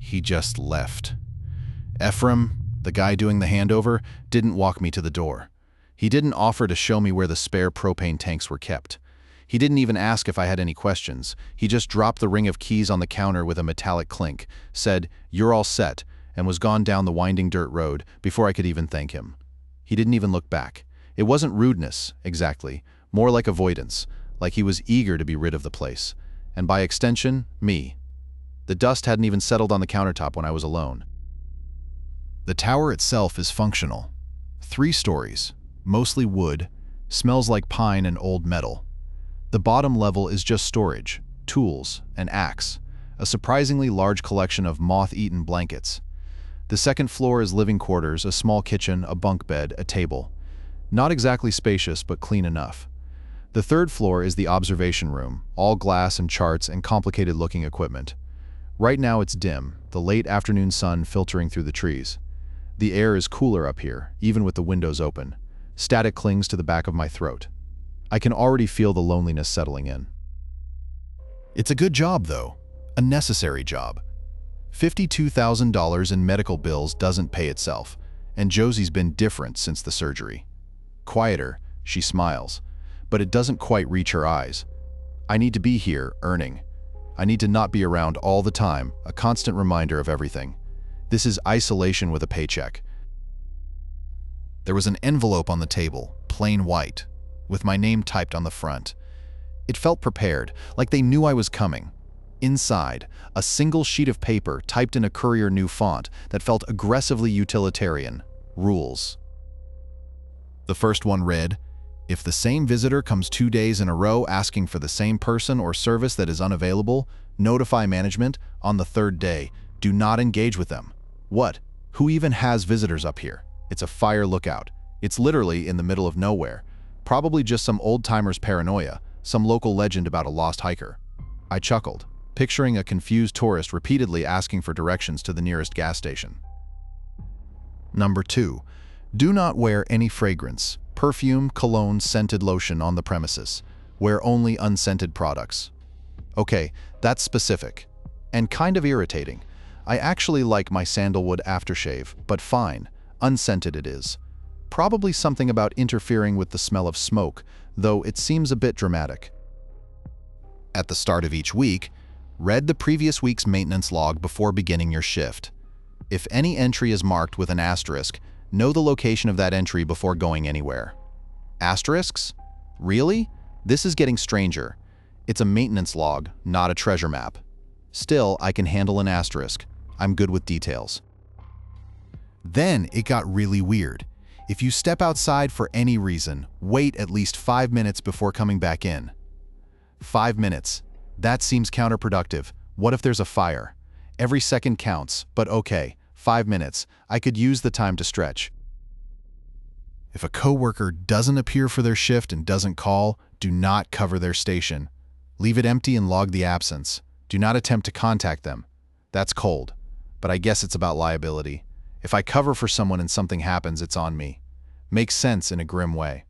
he just left. Ephraim, the guy doing the handover, didn't walk me to the door. He didn't offer to show me where the spare propane tanks were kept. He didn't even ask if I had any questions. He just dropped the ring of keys on the counter with a metallic clink, said, "You're all set," and was gone down the winding dirt road before I could even thank him. He didn't even look back. It wasn't rudeness, exactly, more like avoidance, like he was eager to be rid of the place. And by extension, me. The dust hadn't even settled on the countertop when I was alone. The tower itself is functional. 3 stories, mostly wood, smells like pine and old metal. The bottom level is just storage, tools, an axe, a surprisingly large collection of moth-eaten blankets. The second floor is living quarters, a small kitchen, a bunk bed, a table. Not exactly spacious, but clean enough. The third floor is the observation room, all glass and charts and complicated-looking equipment. Right now it's dim, the late afternoon sun filtering through the trees. The air is cooler up here, even with the windows open. Static clings to the back of my throat. I can already feel the loneliness settling in. It's a good job, though. A necessary job. $52,000 in medical bills doesn't pay itself, and Josie's been different since the surgery. Quieter, she smiles, but it doesn't quite reach her eyes. I need to be here, earning. I need to not be around all the time, a constant reminder of everything. This is isolation with a paycheck. There was an envelope on the table, plain white, with my name typed on the front. It felt prepared, like they knew I was coming. Inside, a single sheet of paper typed in a Courier New font that felt aggressively utilitarian. Rules. The first one read, "If the same visitor comes 2 days in a row asking for the same person or service that is unavailable, notify management on the 3rd day. Do not engage with them." What? Who even has visitors up here? It's a fire lookout. It's literally in the middle of nowhere. Probably just some old-timer's paranoia, some local legend about a lost hiker. I chuckled, picturing a confused tourist repeatedly asking for directions to the nearest gas station. Number 2. Do not wear any fragrance, perfume, cologne, scented lotion on the premises. Wear only unscented products. Okay, that's specific. And kind of irritating. I actually like my sandalwood aftershave, but fine, unscented it is. Probably something about interfering with the smell of smoke, though it seems a bit dramatic. At the start of each week, read the previous week's maintenance log before beginning your shift. If any entry is marked with an asterisk, know the location of that entry before going anywhere. Asterisks? Really? This is getting stranger. It's a maintenance log, not a treasure map. Still, I can handle an asterisk. I'm good with details. Then it got really weird. If you step outside for any reason, wait at least 5 minutes before coming back in. 5 minutes. That seems counterproductive. What if there's a fire? Every second counts, but okay, 5 minutes. I could use the time to stretch. If a coworker doesn't appear for their shift and doesn't call, do not cover their station. Leave it empty and log the absence. Do not attempt to contact them. That's cold, but I guess it's about liability. If I cover for someone and something happens, it's on me. Makes sense in a grim way.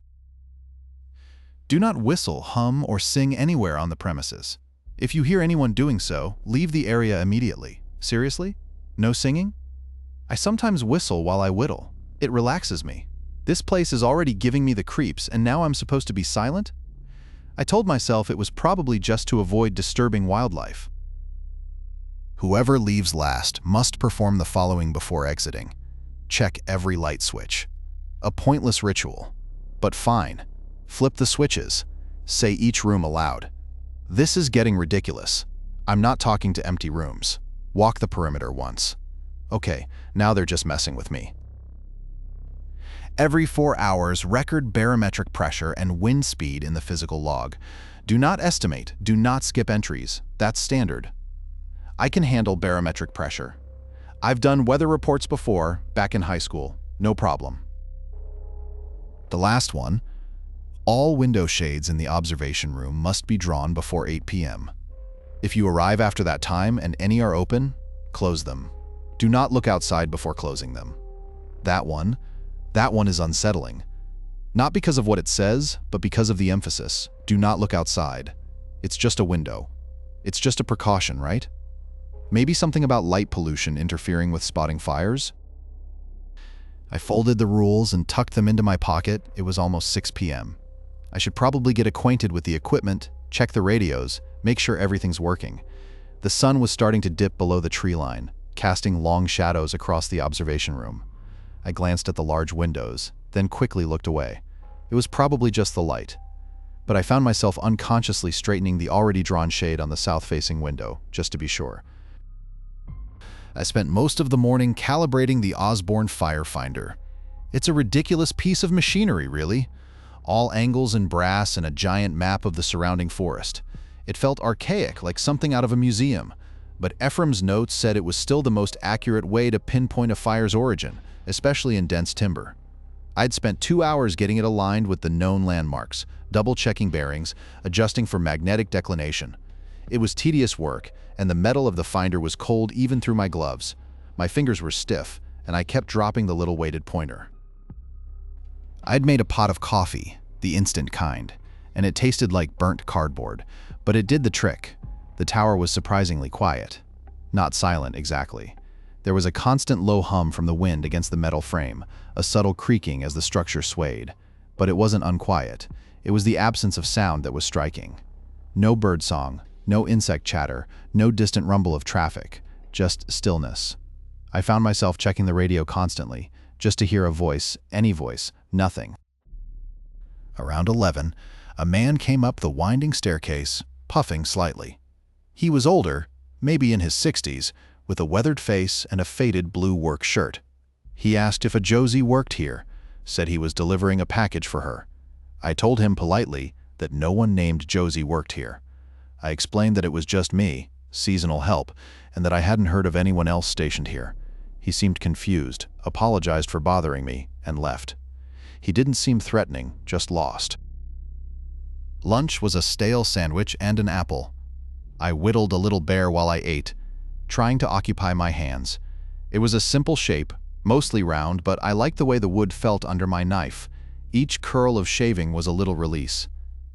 Do not whistle, hum, or sing anywhere on the premises. If you hear anyone doing so, leave the area immediately. Seriously? No singing? I sometimes whistle while I whittle. It relaxes me. This place is already giving me the creeps, and now I'm supposed to be silent? I told myself it was probably just to avoid disturbing wildlife. Whoever leaves last must perform the following before exiting. Check every light switch. A pointless ritual, but fine. Flip the switches. Say each room aloud. This is getting ridiculous. I'm not talking to empty rooms. Walk the perimeter once. Okay, now they're just messing with me. Every 4 hours, record barometric pressure and wind speed in the physical log. Do not estimate, do not skip entries. That's standard. I can handle barometric pressure. I've done weather reports before, back in high school. No problem. The last one. All window shades in the observation room must be drawn before 8 p.m. If you arrive after that time and any are open, close them. Do not look outside before closing them. That one is unsettling. Not because of what it says, but because of the emphasis. Do not look outside. It's just a window. It's just a precaution, right? Maybe something about light pollution interfering with spotting fires? I folded the rules and tucked them into my pocket. It was almost 6 p.m. I should probably get acquainted with the equipment, check the radios, make sure everything's working. The sun was starting to dip below the tree line, casting long shadows across the observation room. I glanced at the large windows, then quickly looked away. It was probably just the light. But I found myself unconsciously straightening the already drawn shade on the south-facing window, just to be sure. I spent most of the morning calibrating the Osborne Fire Finder. It's a ridiculous piece of machinery, really. All angles in brass and a giant map of the surrounding forest. It felt archaic, like something out of a museum. But Ephraim's notes said it was still the most accurate way to pinpoint a fire's origin, especially in dense timber. I'd spent 2 hours getting it aligned with the known landmarks, double-checking bearings, adjusting for magnetic declination. It was tedious work, and the metal of the finder was cold even through my gloves. My fingers were stiff, and I kept dropping the little weighted pointer. I'd made a pot of coffee, the instant kind, and it tasted like burnt cardboard, but it did the trick. The tower was surprisingly quiet. Not silent, exactly. There was a constant low hum from the wind against the metal frame, a subtle creaking as the structure swayed. But it wasn't unquiet. It was the absence of sound that was striking. No birdsong, no insect chatter, no distant rumble of traffic, just stillness. I found myself checking the radio constantly, just to hear a voice, any voice, nothing. Around 11, a man came up the winding staircase, puffing slightly. He was older, maybe in his 60s, with a weathered face and a faded blue work shirt. He asked if a Josie worked here, said he was delivering a package for her. I told him politely that no one named Josie worked here. I explained that it was just me, seasonal help, and that I hadn't heard of anyone else stationed here. He seemed confused, apologized for bothering me, and left. He didn't seem threatening, just lost. Lunch was a stale sandwich and an apple. I whittled a little bear while I ate, trying to occupy my hands. It was a simple shape, mostly round, but I liked the way the wood felt under my knife. Each curl of shaving was a little release.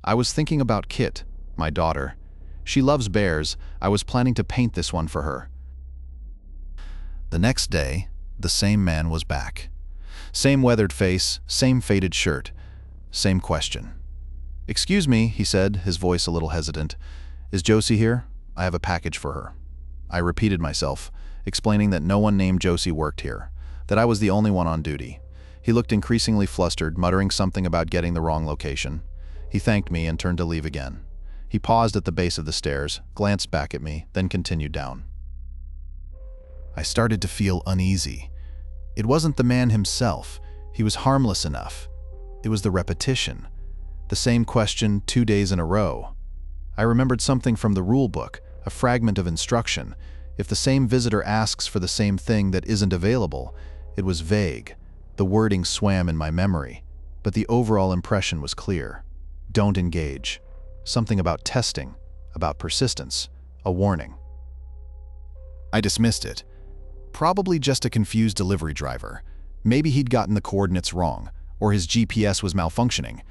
I was thinking about Kit, my daughter. She loves bears. I was planning to paint this one for her. The next day, the same man was back. Same weathered face, same faded shirt, same question. "Excuse me," he said, his voice a little hesitant. "Is Josie here? I have a package for her." I repeated myself, explaining that no one named Josie worked here, that I was the only one on duty. He looked increasingly flustered, muttering something about getting the wrong location. He thanked me and turned to leave again. He paused at the base of the stairs, glanced back at me, then continued down. I started to feel uneasy. It wasn't the man himself. He was harmless enough. It was the repetition. The same question 2 days in a row. I remembered something from the Rulebook, a fragment of instruction. If the same visitor asks for the same thing that isn't available, it was vague. The wording swam in my memory, but the overall impression was clear. Don't engage. Something about testing, about persistence, a warning. I dismissed it. Probably just a confused delivery driver. Maybe he'd gotten the coordinates wrong, or his GPS was malfunctioning.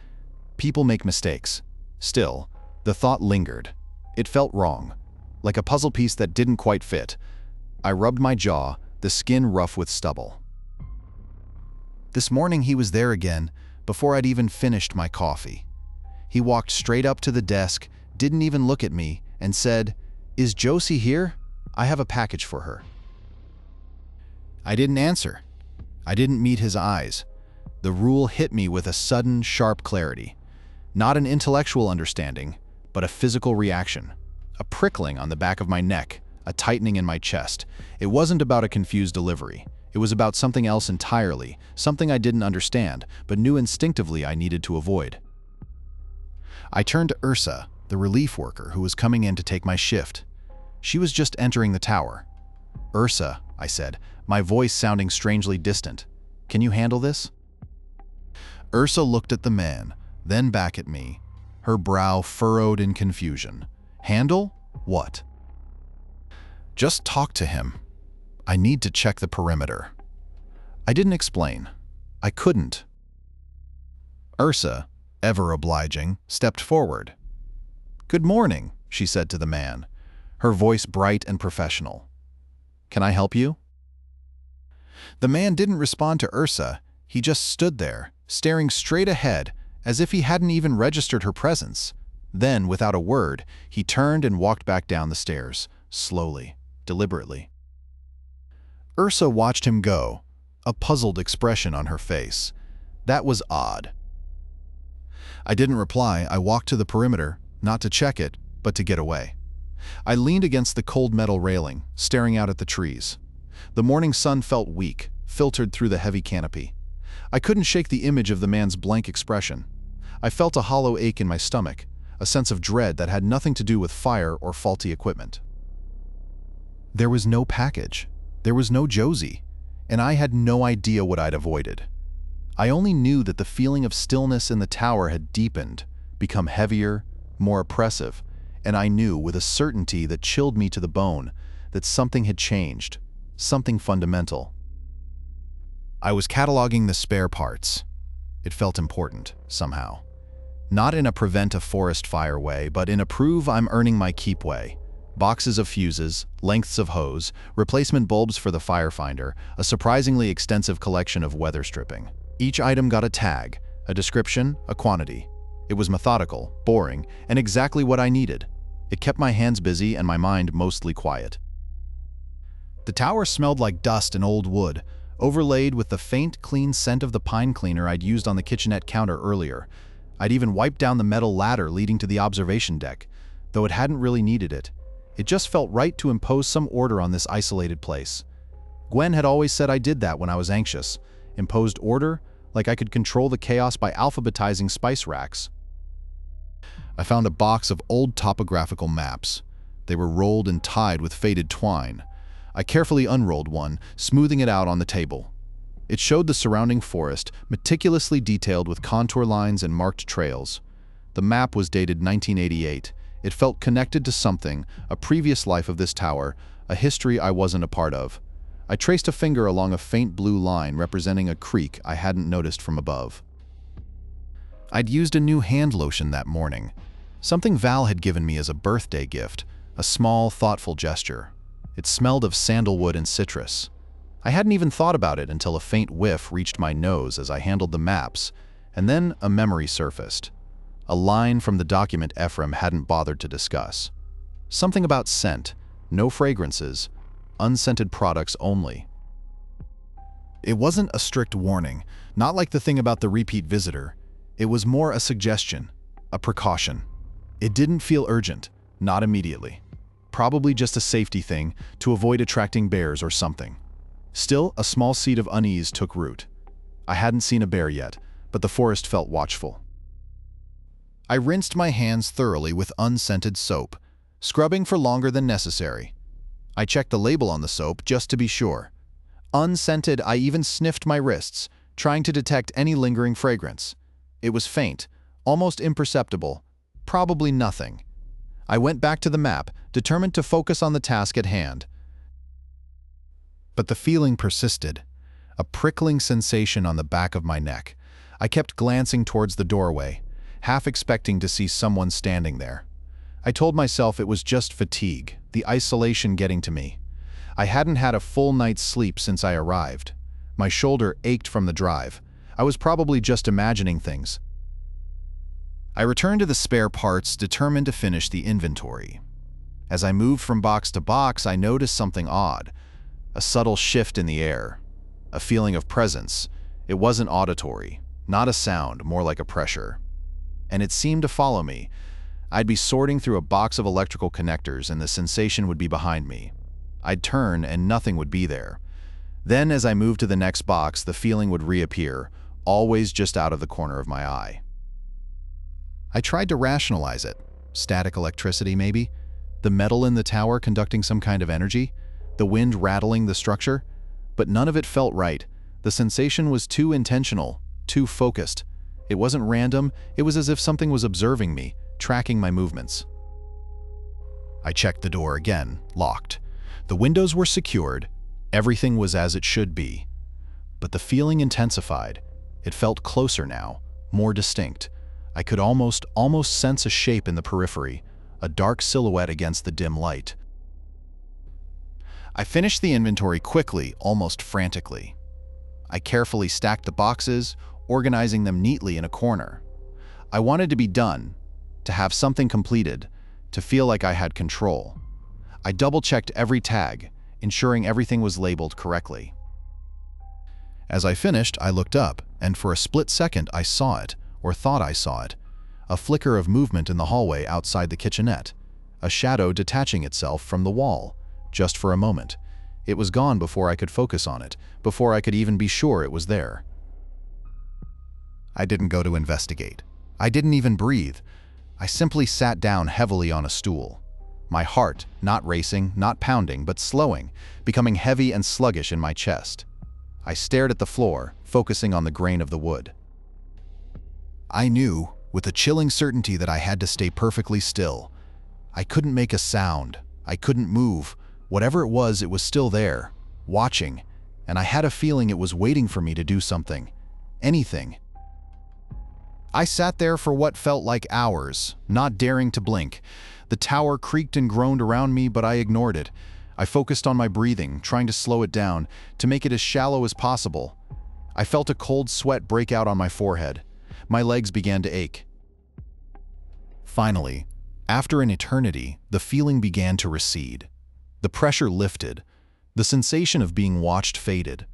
People make mistakes. Still, the thought lingered. It felt wrong, like a puzzle piece that didn't quite fit. I rubbed my jaw, the skin rough with stubble. This morning he was there again, before I'd even finished my coffee. He walked straight up to the desk, didn't even look at me, and said, "Is Josie here? I have a package for her." I didn't answer. I didn't meet his eyes. The rule hit me with a sudden, sharp clarity. Not an intellectual understanding, but a physical reaction. A prickling on the back of my neck, a tightening in my chest. It wasn't about a confused delivery. It was about something else entirely, something I didn't understand, but knew instinctively I needed to avoid. I turned to Ursa, the relief worker who was coming in to take my shift. She was just entering the tower. "Ursa," I said, my voice sounding strangely distant. "Can you handle this?" Ursa looked at the man, then back at me, her brow furrowed in confusion. "Handle? What?" "Just talk to him. I need to check the perimeter." I didn't explain. I couldn't. Ursa, ever obliging, stepped forward. "Good morning," she said to the man, her voice bright and professional. Can I help you?" The man didn't respond to Ursa. He just stood there, staring straight ahead, as if he hadn't even registered her presence. Then, without a word, he turned and walked back down the stairs, slowly, deliberately. Ursa watched him go, a puzzled expression on her face. That was odd. I didn't reply. I walked to the perimeter, not to check it, but to get away. I leaned against the cold metal railing, staring out at the trees. The morning sun felt weak, filtered through the heavy canopy. I couldn't shake the image of the man's blank expression. I felt a hollow ache in my stomach, a sense of dread that had nothing to do with fire or faulty equipment. There was no package. There was no Josie, and I had no idea what I'd avoided. I only knew that the feeling of stillness in the tower had deepened, become heavier, more oppressive, and I knew with a certainty that chilled me to the bone that something had changed, something fundamental. I was cataloging the spare parts. It felt important, somehow. Not in a prevent a forest fire way, but in a prove I'm earning my keep way. Boxes of fuses, lengths of hose, replacement bulbs for the firefinder, a surprisingly extensive collection of weather stripping. Each item got a tag, a description, a quantity. It was methodical, boring, and exactly what I needed. It kept my hands busy and my mind mostly quiet. The tower smelled like dust and old wood, overlaid with the faint, clean scent of the pine cleaner I'd used on the kitchenette counter earlier. I'd even wiped down the metal ladder leading to the observation deck, though it hadn't really needed it. It just felt right to impose some order on this isolated place. Gwen had always said I did that when I was anxious. Imposed order, like I could control the chaos by alphabetizing spice racks. I found a box of old topographical maps. They were rolled and tied with faded twine. I carefully unrolled one, smoothing it out on the table. It showed the surrounding forest, meticulously detailed with contour lines and marked trails. The map was dated 1988. It felt connected to something, a previous life of this tower, a history I wasn't a part of. I traced a finger along a faint blue line representing a creek I hadn't noticed from above. I'd used a new hand lotion that morning, something Val had given me as a birthday gift, a small, thoughtful gesture. It smelled of sandalwood and citrus. I hadn't even thought about it until a faint whiff reached my nose as I handled the maps, and then a memory surfaced. A line from the document Ephraim hadn't bothered to discuss. Something about scent, no fragrances, unscented products only. It wasn't a strict warning, not like the thing about the repeat visitor. It was more a suggestion, a precaution. It didn't feel urgent, not immediately. Probably just a safety thing to avoid attracting bears or something. Still, a small seed of unease took root. I hadn't seen a bear yet, but the forest felt watchful. I rinsed my hands thoroughly with unscented soap, scrubbing for longer than necessary. I checked the label on the soap just to be sure. Unscented, I even sniffed my wrists, trying to detect any lingering fragrance. It was faint, almost imperceptible, probably nothing. I went back to the map, determined to focus on the task at hand. But the feeling persisted, a prickling sensation on the back of my neck. I kept glancing towards the doorway, half expecting to see someone standing there. I told myself it was just fatigue, the isolation getting to me. I hadn't had a full night's sleep since I arrived. My shoulder ached from the drive. I was probably just imagining things. I returned to the spare parts, determined to finish the inventory. As I moved from box to box, I noticed something odd. A subtle shift in the air. A feeling of presence. It wasn't auditory, not a sound, more like a pressure. And it seemed to follow me. I'd be sorting through a box of electrical connectors and the sensation would be behind me. I'd turn and nothing would be there. Then as I moved to the next box, the feeling would reappear, always just out of the corner of my eye. I tried to rationalize it. Static electricity, maybe? The metal in the tower conducting some kind of energy? The wind rattling the structure? But none of it felt right. The sensation was too intentional, too focused. It wasn't random, it was as if something was observing me, tracking my movements. I checked the door again, locked. The windows were secured. Everything was as it should be. But the feeling intensified. It felt closer now, more distinct. I could almost sense a shape in the periphery, a dark silhouette against the dim light. I finished the inventory quickly, almost frantically. I carefully stacked the boxes, organizing them neatly in a corner. I wanted to be done, to have something completed, to feel like I had control. I double-checked every tag, ensuring everything was labeled correctly. As I finished, I looked up, and for a split second I saw it, or thought I saw it. A flicker of movement in the hallway outside the kitchenette. A shadow detaching itself from the wall, just for a moment. It was gone before I could focus on it, before I could even be sure it was there. I didn't go to investigate. I didn't even breathe. I simply sat down heavily on a stool. My heart, not racing, not pounding, but slowing, becoming heavy and sluggish in my chest. I stared at the floor, focusing on the grain of the wood. I knew, with a chilling certainty, that I had to stay perfectly still. I couldn't make a sound. I couldn't move. Whatever it was still there, watching, and I had a feeling it was waiting for me to do something. Anything. I sat there for what felt like hours, not daring to blink. The tower creaked and groaned around me, but I ignored it. I focused on my breathing, trying to slow it down, to make it as shallow as possible. I felt a cold sweat break out on my forehead. My legs began to ache. Finally, after an eternity, the feeling began to recede. The pressure lifted. The sensation of being watched faded.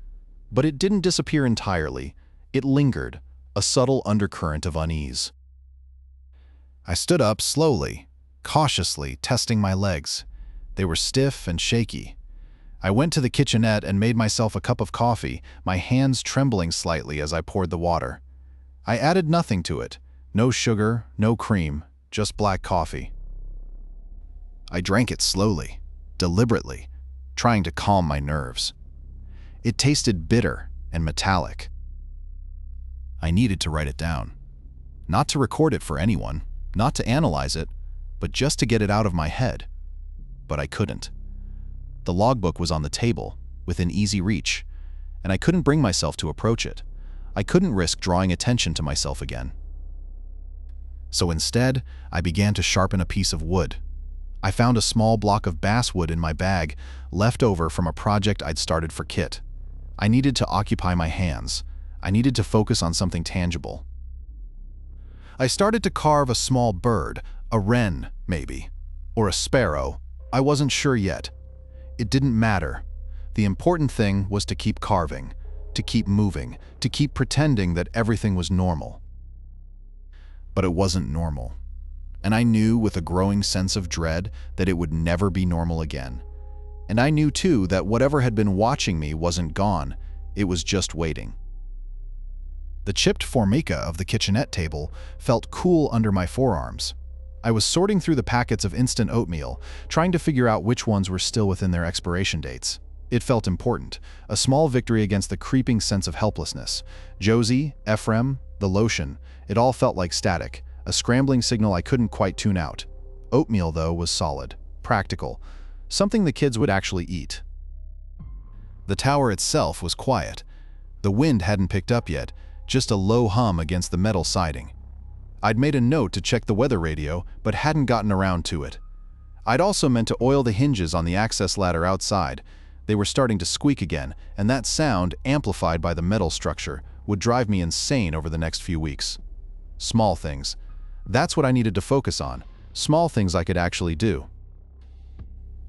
But it didn't disappear entirely. It lingered, a subtle undercurrent of unease. I stood up slowly, cautiously, testing my legs. They were stiff and shaky. I went to the kitchenette and made myself a cup of coffee, my hands trembling slightly as I poured the water. I added nothing to it. No sugar, no cream, just black coffee. I drank it slowly, deliberately, trying to calm my nerves. It tasted bitter and metallic. I needed to write it down. Not to record it for anyone, not to analyze it, but just to get it out of my head. But I couldn't. The logbook was on the table, within easy reach, and I couldn't bring myself to approach it. I couldn't risk drawing attention to myself again. So instead, I began to sharpen a piece of wood. I found a small block of basswood in my bag, left over from a project I'd started for Kit. I needed to occupy my hands. I needed to focus on something tangible. I started to carve a small bird, a wren, maybe, or a sparrow. I wasn't sure yet. It didn't matter. The important thing was to keep carving, to keep moving, to keep pretending that everything was normal. But it wasn't normal. And I knew with a growing sense of dread that it would never be normal again. And I knew too that whatever had been watching me wasn't gone, it was just waiting. The chipped formica of the kitchenette table felt cool under my forearms. I was sorting through the packets of instant oatmeal, trying to figure out which ones were still within their expiration dates. It felt important, a small victory against the creeping sense of helplessness. Josie, Ephraim, the lotion, it all felt like static, a scrambling signal I couldn't quite tune out. Oatmeal, though, was solid, practical, something the kids would actually eat. The tower itself was quiet. The wind hadn't picked up yet, just a low hum against the metal siding. I'd made a note to check the weather radio, but hadn't gotten around to it. I'd also meant to oil the hinges on the access ladder outside. They were starting to squeak again, and that sound, amplified by the metal structure, would drive me insane over the next few weeks. Small things. That's what I needed to focus on. Small things I could actually do.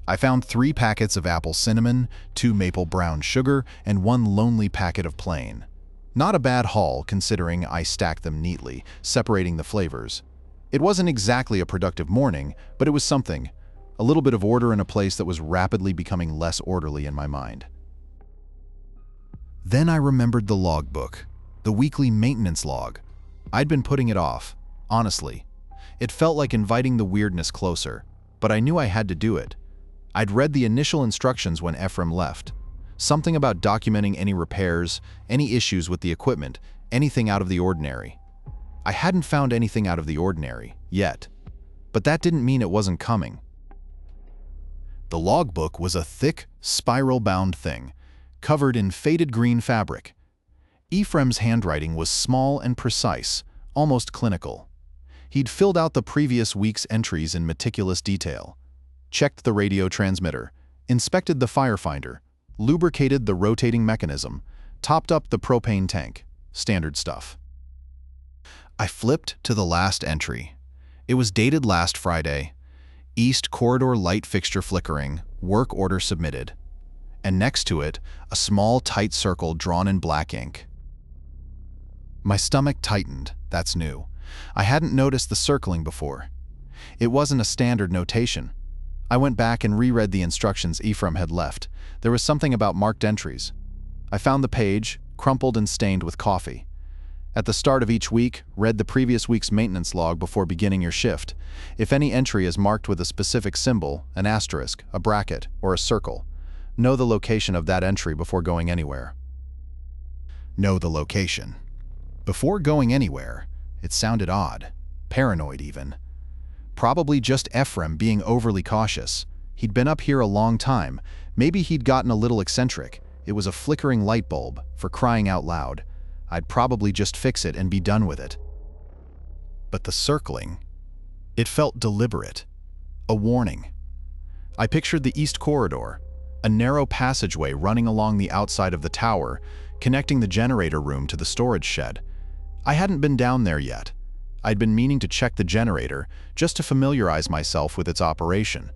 I found 3 packets of apple cinnamon, 2 maple brown sugar, and 1 lonely packet of plain. Not a bad haul, considering I stacked them neatly, separating the flavors. It wasn't exactly a productive morning, but it was something. A little bit of order in a place that was rapidly becoming less orderly in my mind. Then I remembered the logbook, the weekly maintenance log. I'd been putting it off, honestly. It felt like inviting the weirdness closer, but I knew I had to do it. I'd read the initial instructions when Ephraim left. Something about documenting any repairs, any issues with the equipment, anything out of the ordinary. I hadn't found anything out of the ordinary, yet. But that didn't mean it wasn't coming. The logbook was a thick, spiral-bound thing, covered in faded green fabric. Ephraim's handwriting was small and precise, almost clinical. He'd filled out the previous week's entries in meticulous detail. Checked the radio transmitter, inspected the firefinder, lubricated the rotating mechanism, topped up the propane tank. Standard stuff. I flipped to the last entry. It was dated last Friday. East corridor light fixture flickering, work order submitted. And next to it, a small tight circle drawn in black ink. My stomach tightened. That's new. I hadn't noticed the circling before. It wasn't a standard notation. I went back and reread the instructions Ephraim had left. There was something about marked entries. I found the page, crumpled and stained with coffee. At the start of each week, read the previous week's maintenance log before beginning your shift. If any entry is marked with a specific symbol, an asterisk, a bracket, or a circle, know the location of that entry before going anywhere. Know the location. Before going anywhere, it sounded odd, paranoid even. Probably just Ephraim being overly cautious. He'd been up here a long time. Maybe he'd gotten a little eccentric. It was a flickering light bulb, for crying out loud. I'd probably just fix it and be done with it. But the circling, it felt deliberate. A warning. I pictured the east corridor, a narrow passageway running along the outside of the tower, connecting the generator room to the storage shed. I hadn't been down there yet. I'd been meaning to check the generator, just to familiarize myself with its operation,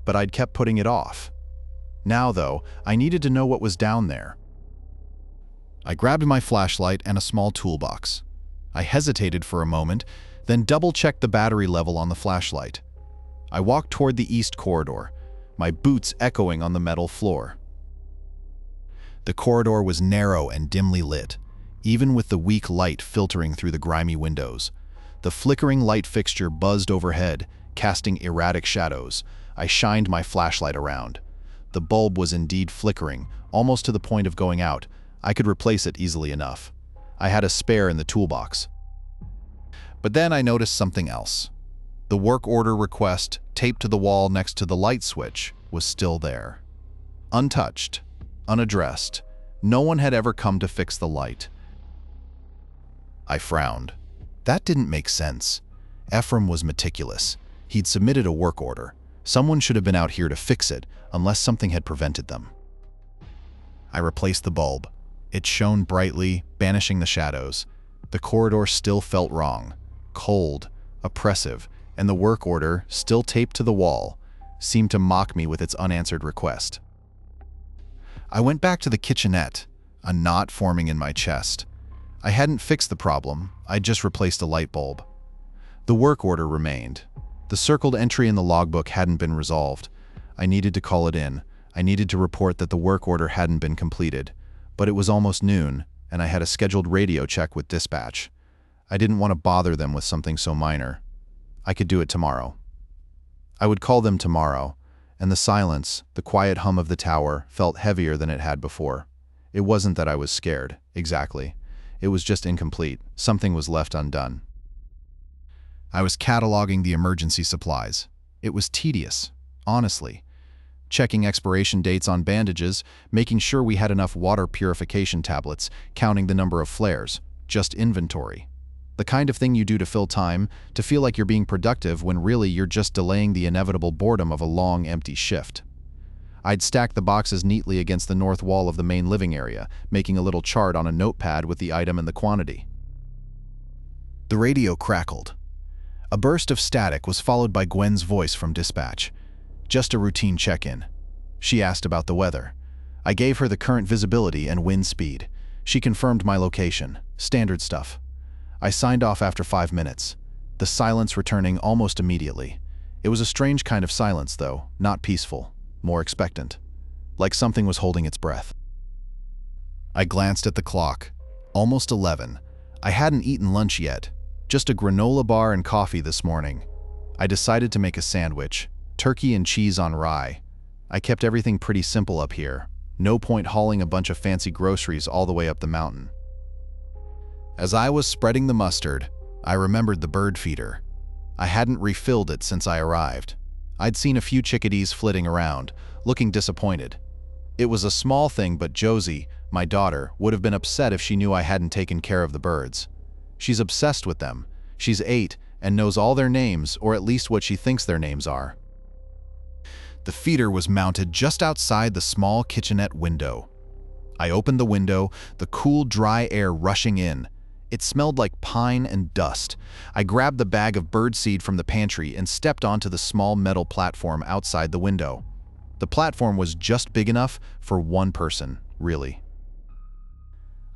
but I'd kept putting it off. Now, though, I needed to know what was down there. I grabbed my flashlight and a small toolbox. I hesitated for a moment, then double-checked the battery level on the flashlight. I walked toward the east corridor, my boots echoing on the metal floor. The corridor was narrow and dimly lit, even with the weak light filtering through the grimy windows. The flickering light fixture buzzed overhead, casting erratic shadows. I shined my flashlight around. The bulb was indeed flickering, almost to the point of going out. I could replace it easily enough. I had a spare in the toolbox. But then I noticed something else. The work order request, taped to the wall next to the light switch, was still there. Untouched, unaddressed. No one had ever come to fix the light. I frowned. That didn't make sense. Ephraim was meticulous. He'd submitted a work order. Someone should have been out here to fix it, unless something had prevented them. I replaced the bulb. It shone brightly, banishing the shadows. The corridor still felt wrong, cold, oppressive, and the work order, still taped to the wall, seemed to mock me with its unanswered request. I went back to the kitchenette, a knot forming in my chest. I hadn't fixed the problem, I'd just replaced a light bulb. The work order remained. The circled entry in the logbook hadn't been resolved. I needed to call it in. I needed to report that the work order hadn't been completed. But it was almost noon, and I had a scheduled radio check with dispatch. I didn't want to bother them with something so minor. I could do it tomorrow. I would call them tomorrow, and the silence, the quiet hum of the tower, felt heavier than it had before. It wasn't that I was scared, exactly. It was just incomplete. Something was left undone. I was cataloging the emergency supplies. It was tedious, honestly. Checking expiration dates on bandages, making sure we had enough water purification tablets, counting the number of flares. Just inventory. The kind of thing you do to fill time, to feel like you're being productive when really you're just delaying the inevitable boredom of a long, empty shift. I'd stacked the boxes neatly against the north wall of the main living area, making a little chart on a notepad with the item and the quantity. The radio crackled. A burst of static was followed by Gwen's voice from dispatch. Just a routine check-in. She asked about the weather. I gave her the current visibility and wind speed. She confirmed my location. Standard stuff. I signed off after 5 minutes, the silence returning almost immediately. It was a strange kind of silence, though, not peaceful, more expectant, like something was holding its breath. I glanced at the clock. Almost 11. I hadn't eaten lunch yet, just a granola bar and coffee this morning. I decided to make a sandwich, turkey and cheese on rye. I kept everything pretty simple up here. No point hauling a bunch of fancy groceries all the way up the mountain. As I was spreading the mustard, I remembered the bird feeder. I hadn't refilled it since I arrived. I'd seen a few chickadees flitting around, looking disappointed. It was a small thing, but Josie, my daughter, would have been upset if she knew I hadn't taken care of the birds. She's obsessed with them. She's 8 and knows all their names, or at least what she thinks their names are. The feeder was mounted just outside the small kitchenette window. I opened the window, the cool, dry air rushing in. It smelled like pine and dust. I grabbed the bag of birdseed from the pantry and stepped onto the small metal platform outside the window. The platform was just big enough for one person, really.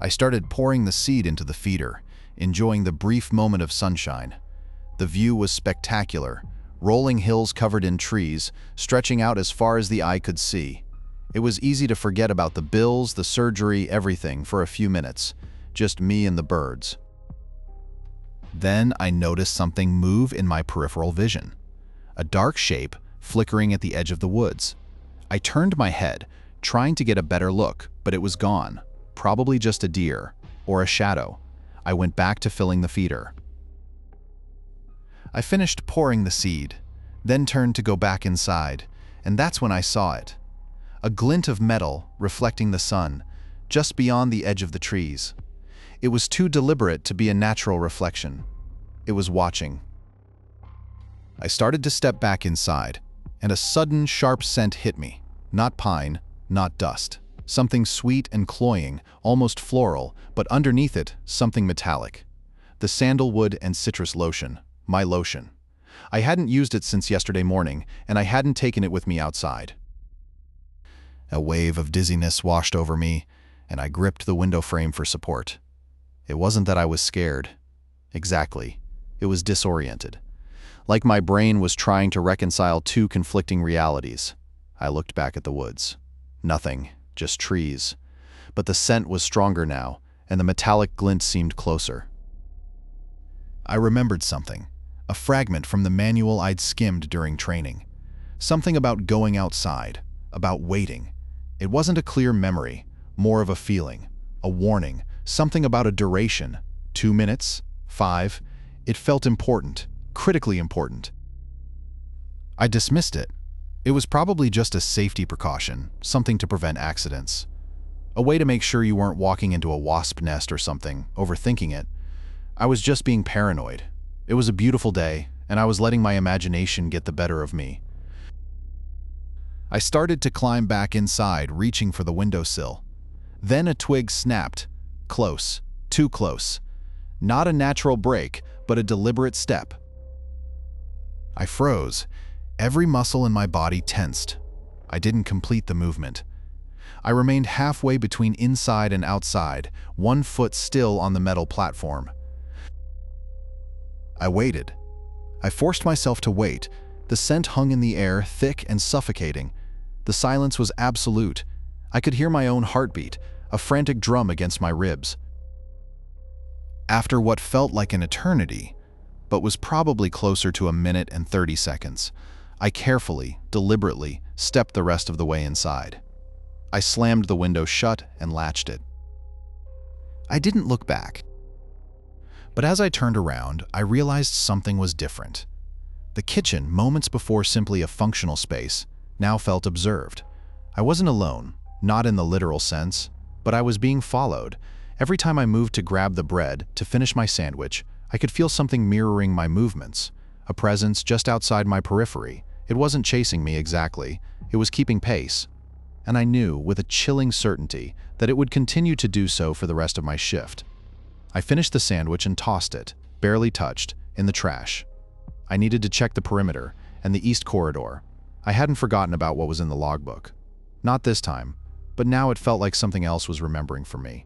I started pouring the seed into the feeder, enjoying the brief moment of sunshine. The view was spectacular, rolling hills covered in trees, stretching out as far as the eye could see. It was easy to forget about the bills, the surgery, everything for a few minutes. Just me and the birds. Then I noticed something move in my peripheral vision. A dark shape flickering at the edge of the woods. I turned my head, trying to get a better look, but it was gone. Probably just a deer, or a shadow. I went back to filling the feeder. I finished pouring the seed, then turned to go back inside, and that's when I saw it. A glint of metal reflecting the sun, just beyond the edge of the trees. It was too deliberate to be a natural reflection. It was watching. I started to step back inside, and a sudden, sharp scent hit me. Not pine, not dust. Something sweet and cloying, almost floral, but underneath it, something metallic. The sandalwood and citrus lotion. My lotion. I hadn't used it since yesterday morning, and I hadn't taken it with me outside. A wave of dizziness washed over me, and I gripped the window frame for support. It wasn't that I was scared. Exactly. It was disoriented. Like my brain was trying to reconcile two conflicting realities. I looked back at the woods. Nothing, just trees. But the scent was stronger now, and the metallic glint seemed closer. I remembered something. A fragment from the manual I'd skimmed during training. Something about going outside, about waiting. It wasn't a clear memory, more of a feeling, a warning, something about a duration. 2 minutes? 5? It felt important, critically important. I dismissed it. It was probably just a safety precaution, something to prevent accidents. A way to make sure you weren't walking into a wasp nest or something, overthinking it. I was just being paranoid. It was a beautiful day, and I was letting my imagination get the better of me. I started to climb back inside, reaching for the windowsill. Then a twig snapped. Close. Too close. Not a natural break, but a deliberate step. I froze. Every muscle in my body tensed. I didn't complete the movement. I remained halfway between inside and outside, 1 foot still on the metal platform. I waited. I forced myself to wait. The scent hung in the air, thick and suffocating. The silence was absolute. I could hear my own heartbeat, a frantic drum against my ribs. After what felt like an eternity, but was probably closer to 1 minute and 30 seconds, I carefully, deliberately, stepped the rest of the way inside. I slammed the window shut and latched it. I didn't look back. But as I turned around, I realized something was different. The kitchen, moments before simply a functional space, now felt observed. I wasn't alone, not in the literal sense, but I was being followed. Every time I moved to grab the bread, to finish my sandwich, I could feel something mirroring my movements, a presence just outside my periphery. It wasn't chasing me exactly, it was keeping pace. And I knew, with a chilling certainty, that it would continue to do so for the rest of my shift. I finished the sandwich and tossed it, barely touched, in the trash. I needed to check the perimeter and the east corridor. I hadn't forgotten about what was in the logbook. Not this time, but now it felt like something else was remembering for me.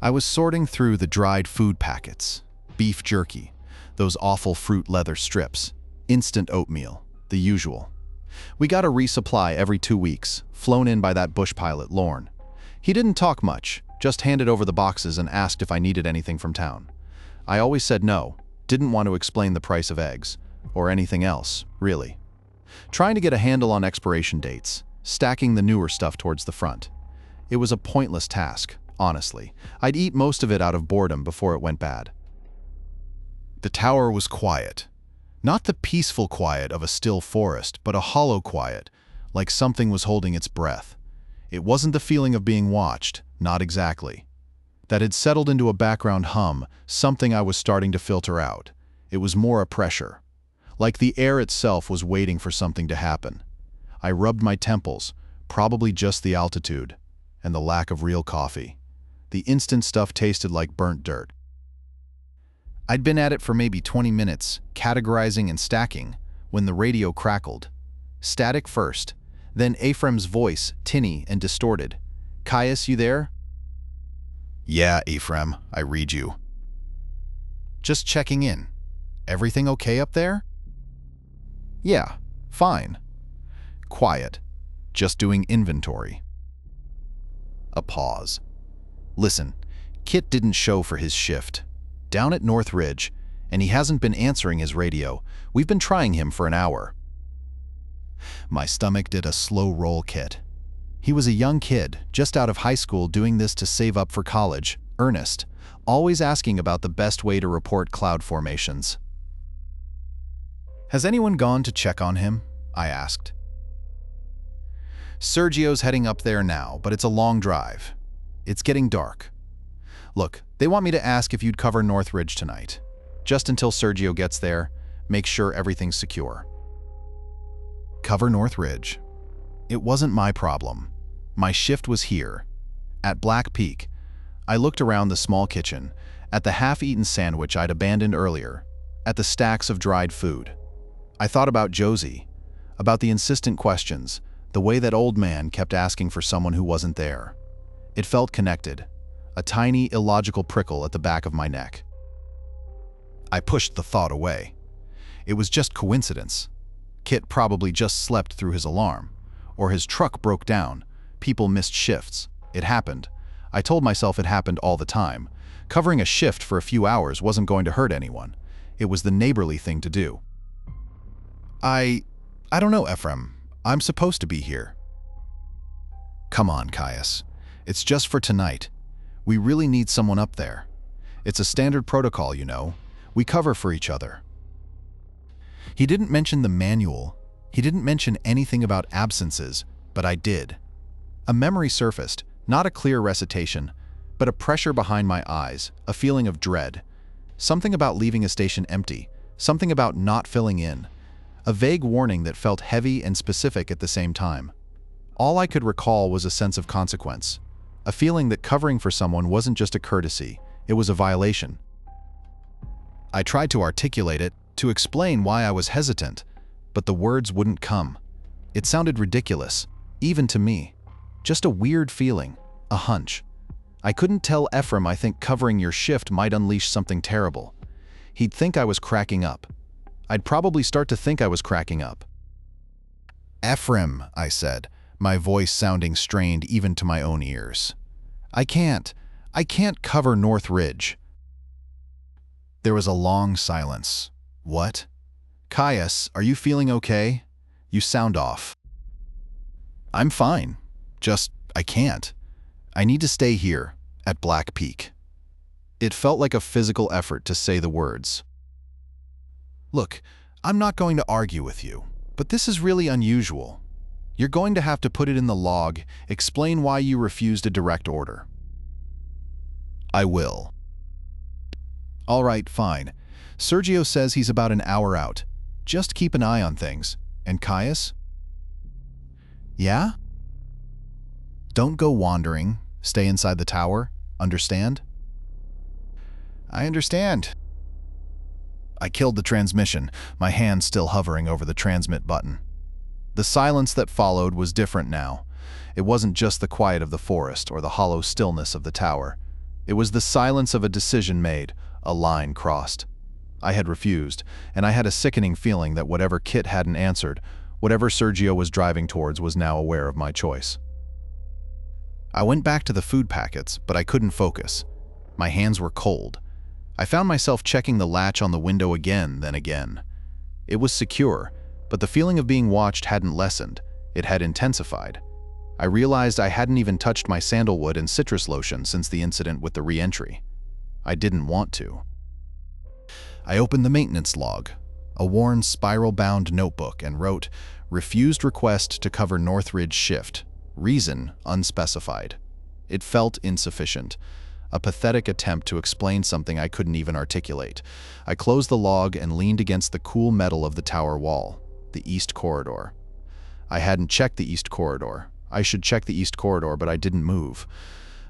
I was sorting through the dried food packets, beef jerky, those awful fruit leather strips, instant oatmeal, the usual. We got a resupply every 2 weeks, flown in by that bush pilot, Lorne. He didn't talk much, just handed over the boxes and asked if I needed anything from town. I always said no, didn't want to explain the price of eggs, or anything else, really. Trying to get a handle on expiration dates, stacking the newer stuff towards the front. It was a pointless task, honestly. I'd eat most of it out of boredom before it went bad. The tower was quiet. Not the peaceful quiet of a still forest, but a hollow quiet, like something was holding its breath. It wasn't the feeling of being watched, not exactly. That had settled into a background hum, something I was starting to filter out. It was more a pressure. Like the air itself was waiting for something to happen. I rubbed my temples, probably just the altitude, and the lack of real coffee. The instant stuff tasted like burnt dirt. I'd been at it for maybe 20 minutes, categorizing and stacking, when the radio crackled. Static first, then Ephraim's voice, tinny and distorted. "Caius, you there?" "Yeah, Ephraim, I read you." "Just checking in. Everything okay up there?" "Yeah, fine. Quiet. Just doing inventory." A pause. "Listen, Kit didn't show for his shift. Down at North Ridge, and he hasn't been answering his radio. We've been trying him for an hour." My stomach did a slow roll. Kit. He was a young kid, just out of high school, doing this to save up for college, earnest, always asking about the best way to report cloud formations. "Has anyone gone to check on him?" I asked. "Sergio's heading up there now, but it's a long drive. It's getting dark. Look, they want me to ask if you'd cover North Ridge tonight. Just until Sergio gets there, make sure everything's secure." Cover North Ridge. It wasn't my problem. My shift was here, at Black Peak. I looked around the small kitchen, at the half-eaten sandwich I'd abandoned earlier, at the stacks of dried food. I thought about Josie, about the insistent questions, the way that old man kept asking for someone who wasn't there. It felt connected, a tiny, illogical prickle at the back of my neck. I pushed the thought away. It was just coincidence. Kit probably just slept through his alarm, or his truck broke down. People missed shifts. It happened. I told myself it happened all the time. Covering a shift for a few hours wasn't going to hurt anyone. It was the neighborly thing to do. I don't know, Ephraim. I'm supposed to be here." "Come on, Caius. It's just for tonight. We really need someone up there. It's a standard protocol, you know. We cover for each other." He didn't mention the manual. He didn't mention anything about absences, but I did. A memory surfaced, not a clear recitation, but a pressure behind my eyes, a feeling of dread. Something about leaving a station empty, something about not filling in. A vague warning that felt heavy and specific at the same time. All I could recall was a sense of consequence, a feeling that covering for someone wasn't just a courtesy, it was a violation. I tried to articulate it, to explain why I was hesitant, but the words wouldn't come. It sounded ridiculous, even to me. Just a weird feeling, a hunch. I couldn't tell Ephraim I think covering your shift might unleash something terrible. He'd think I was cracking up. I'd probably start to think I was cracking up. "Ephraim," I said, my voice sounding strained even to my own ears. I can't cover North Ridge." There was a long silence. "What? Caius, are you feeling okay? You sound off." "I'm fine. Just, I can't. I need to stay here, at Black Peak." It felt like a physical effort to say the words. "Look, I'm not going to argue with you, but this is really unusual. You're going to have to put it in the log, explain why you refused a direct order." "I will." "All right, fine. Sergio says he's about an hour out. Just keep an eye on things. And Caius?" "Yeah?" "Don't go wandering. Stay inside the tower. Understand?" "I understand." I killed the transmission, my hand still hovering over the transmit button. The silence that followed was different now. It wasn't just the quiet of the forest or the hollow stillness of the tower. It was the silence of a decision made, a line crossed. I had refused, and I had a sickening feeling that whatever Kit hadn't answered, whatever Sergio was driving towards, was now aware of my choice. I went back to the food packets, but I couldn't focus. My hands were cold. I found myself checking the latch on the window again, then again. It was secure, but the feeling of being watched hadn't lessened. It had intensified. I realized I hadn't even touched my sandalwood and citrus lotion since the incident with the re-entry. I didn't want to. I opened the maintenance log, a worn spiral-bound notebook, and wrote, "Refused request to cover North Ridge shift. Reason unspecified." It felt insufficient. A pathetic attempt to explain something I couldn't even articulate. I closed the log and leaned against the cool metal of the tower wall, the east corridor. I hadn't checked the east corridor. I should check the east corridor, but I didn't move.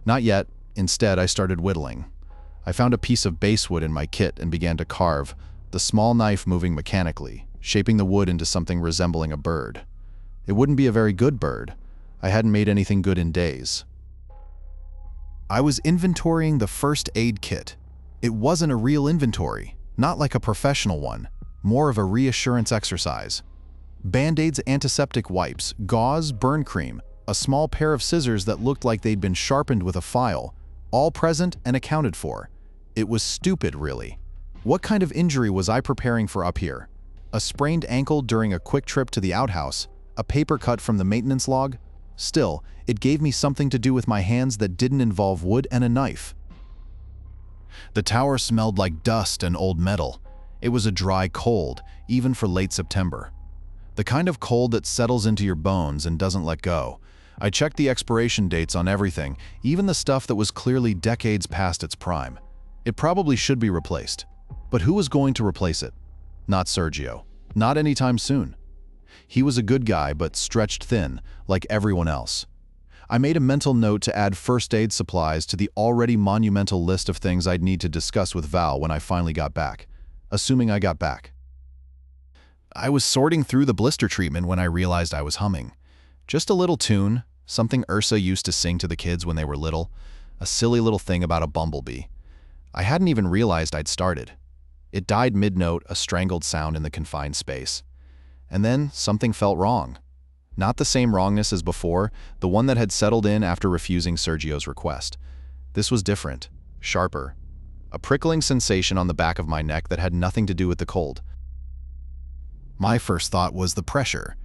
Not yet. Instead, I started whittling. I found a piece of basswood in my kit and began to carve, the small knife moving mechanically, shaping the wood into something resembling a bird. It wouldn't be a very good bird. I hadn't made anything good in days. I was inventorying the first aid kit. It wasn't a real inventory, not like a professional one, more of a reassurance exercise. Band-Aids, antiseptic wipes, gauze, burn cream, a small pair of scissors that looked like they'd been sharpened with a file, all present and accounted for. It was stupid, really. What kind of injury was I preparing for up here? A sprained ankle during a quick trip to the outhouse? A paper cut from the maintenance log? Still, it gave me something to do with my hands that didn't involve wood and a knife. The tower smelled like dust and old metal. It was a dry cold, even for late September. The kind of cold that settles into your bones and doesn't let go. I checked the expiration dates on everything, even the stuff that was clearly decades past its prime. It probably should be replaced. But who was going to replace it? Not Sergio. Not anytime soon. He was a good guy, but stretched thin, like everyone else. I made a mental note to add first aid supplies to the already monumental list of things I'd need to discuss with Val when I finally got back. Assuming I got back. I was sorting through the blister treatment when I realized I was humming. Just a little tune, something Ursa used to sing to the kids when they were little, a silly little thing about a bumblebee. I hadn't even realized I'd started. It died mid-note, a strangled sound in the confined space. And then something felt wrong. Not the same wrongness as before, the one that had settled in after refusing Sergio's request. This was different, sharper. A prickling sensation on the back of my neck that had nothing to do with the cold. My first thought was the pressure.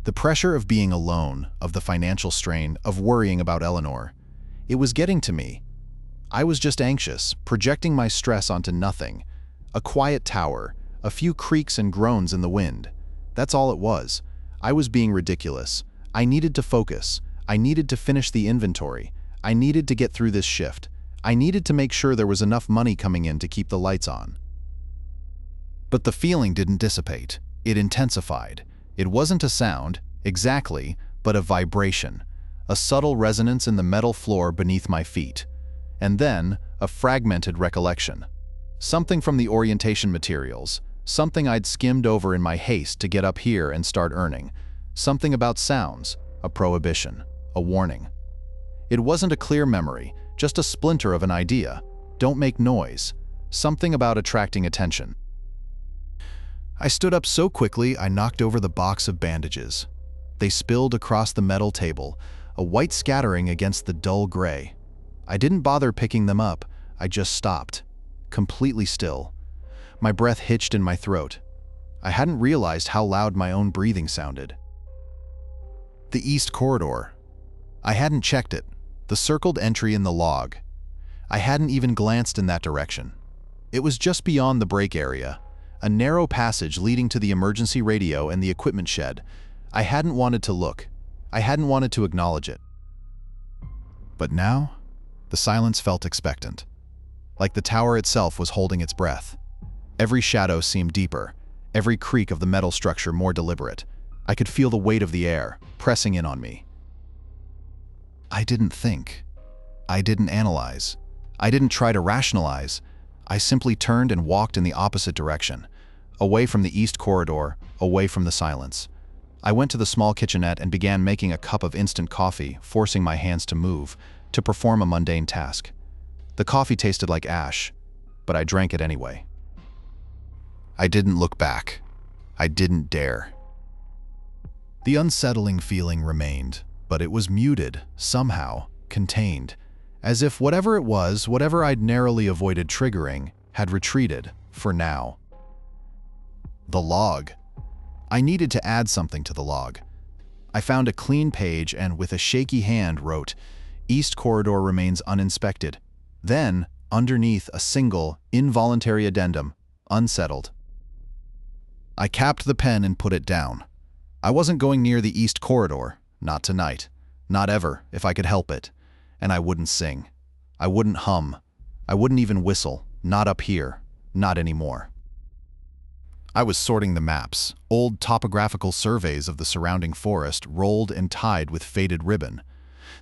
The pressure of being alone, of the financial strain, of worrying about Eleanor. It was getting to me. I was just anxious, projecting my stress onto nothing. A quiet tower, a few creaks and groans in the wind. That's all it was. I was being ridiculous. I needed to focus. I needed to finish the inventory. I needed to get through this shift. I needed to make sure there was enough money coming in to keep the lights on. But the feeling didn't dissipate. It intensified. It wasn't a sound, exactly, but a vibration. A subtle resonance in the metal floor beneath my feet. And then, a fragmented recollection. Something from the orientation materials. Something I'd skimmed over in my haste to get up here and start earning. Something about sounds, a prohibition, a warning. It wasn't a clear memory, just a splinter of an idea. Don't make noise. Something about attracting attention. I stood up so quickly I knocked over the box of bandages. They spilled across the metal table, a white scattering against the dull gray. I didn't bother picking them up, I just stopped, completely still. My breath hitched in my throat. I hadn't realized how loud my own breathing sounded. The east corridor. I hadn't checked it, the circled entry in the log. I hadn't even glanced in that direction. It was just beyond the break area, a narrow passage leading to the emergency radio and the equipment shed. I hadn't wanted to look. I hadn't wanted to acknowledge it. But now, the silence felt expectant. Like the tower itself was holding its breath. Every shadow seemed deeper, every creak of the metal structure more deliberate. I could feel the weight of the air, pressing in on me. I didn't think. I didn't analyze. I didn't try to rationalize. I simply turned and walked in the opposite direction, away from the east corridor, away from the silence. I went to the small kitchenette and began making a cup of instant coffee, forcing my hands to move, to perform a mundane task. The coffee tasted like ash, but I drank it anyway. I didn't look back. I didn't dare. The unsettling feeling remained, but it was muted, somehow, contained, as if whatever it was, whatever I'd narrowly avoided triggering, had retreated, for now. The log. I needed to add something to the log. I found a clean page and, with a shaky hand, wrote, "East corridor remains uninspected." Then, underneath, a single, involuntary addendum, "Unsettled." I capped the pen and put it down. I wasn't going near the east corridor, not tonight, not ever, if I could help it. And I wouldn't sing. I wouldn't hum. I wouldn't even whistle, not up here, not anymore. I was sorting the maps, old topographical surveys of the surrounding forest rolled and tied with faded ribbon.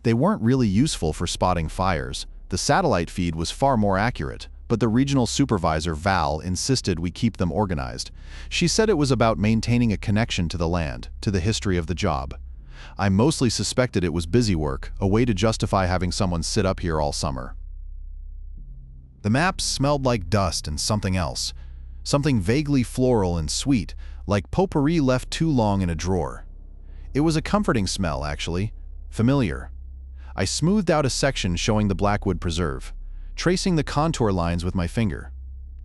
They weren't really useful for spotting fires. The satellite feed was far more accurate, but the regional supervisor, Val, insisted we keep them organized. She said it was about maintaining a connection to the land, to the history of the job. I mostly suspected it was busy work, a way to justify having someone sit up here all summer. The maps smelled like dust and something else. Something vaguely floral and sweet, like potpourri left too long in a drawer. It was a comforting smell, actually. Familiar. I smoothed out a section showing the Blackwood Preserve, tracing the contour lines with my finger.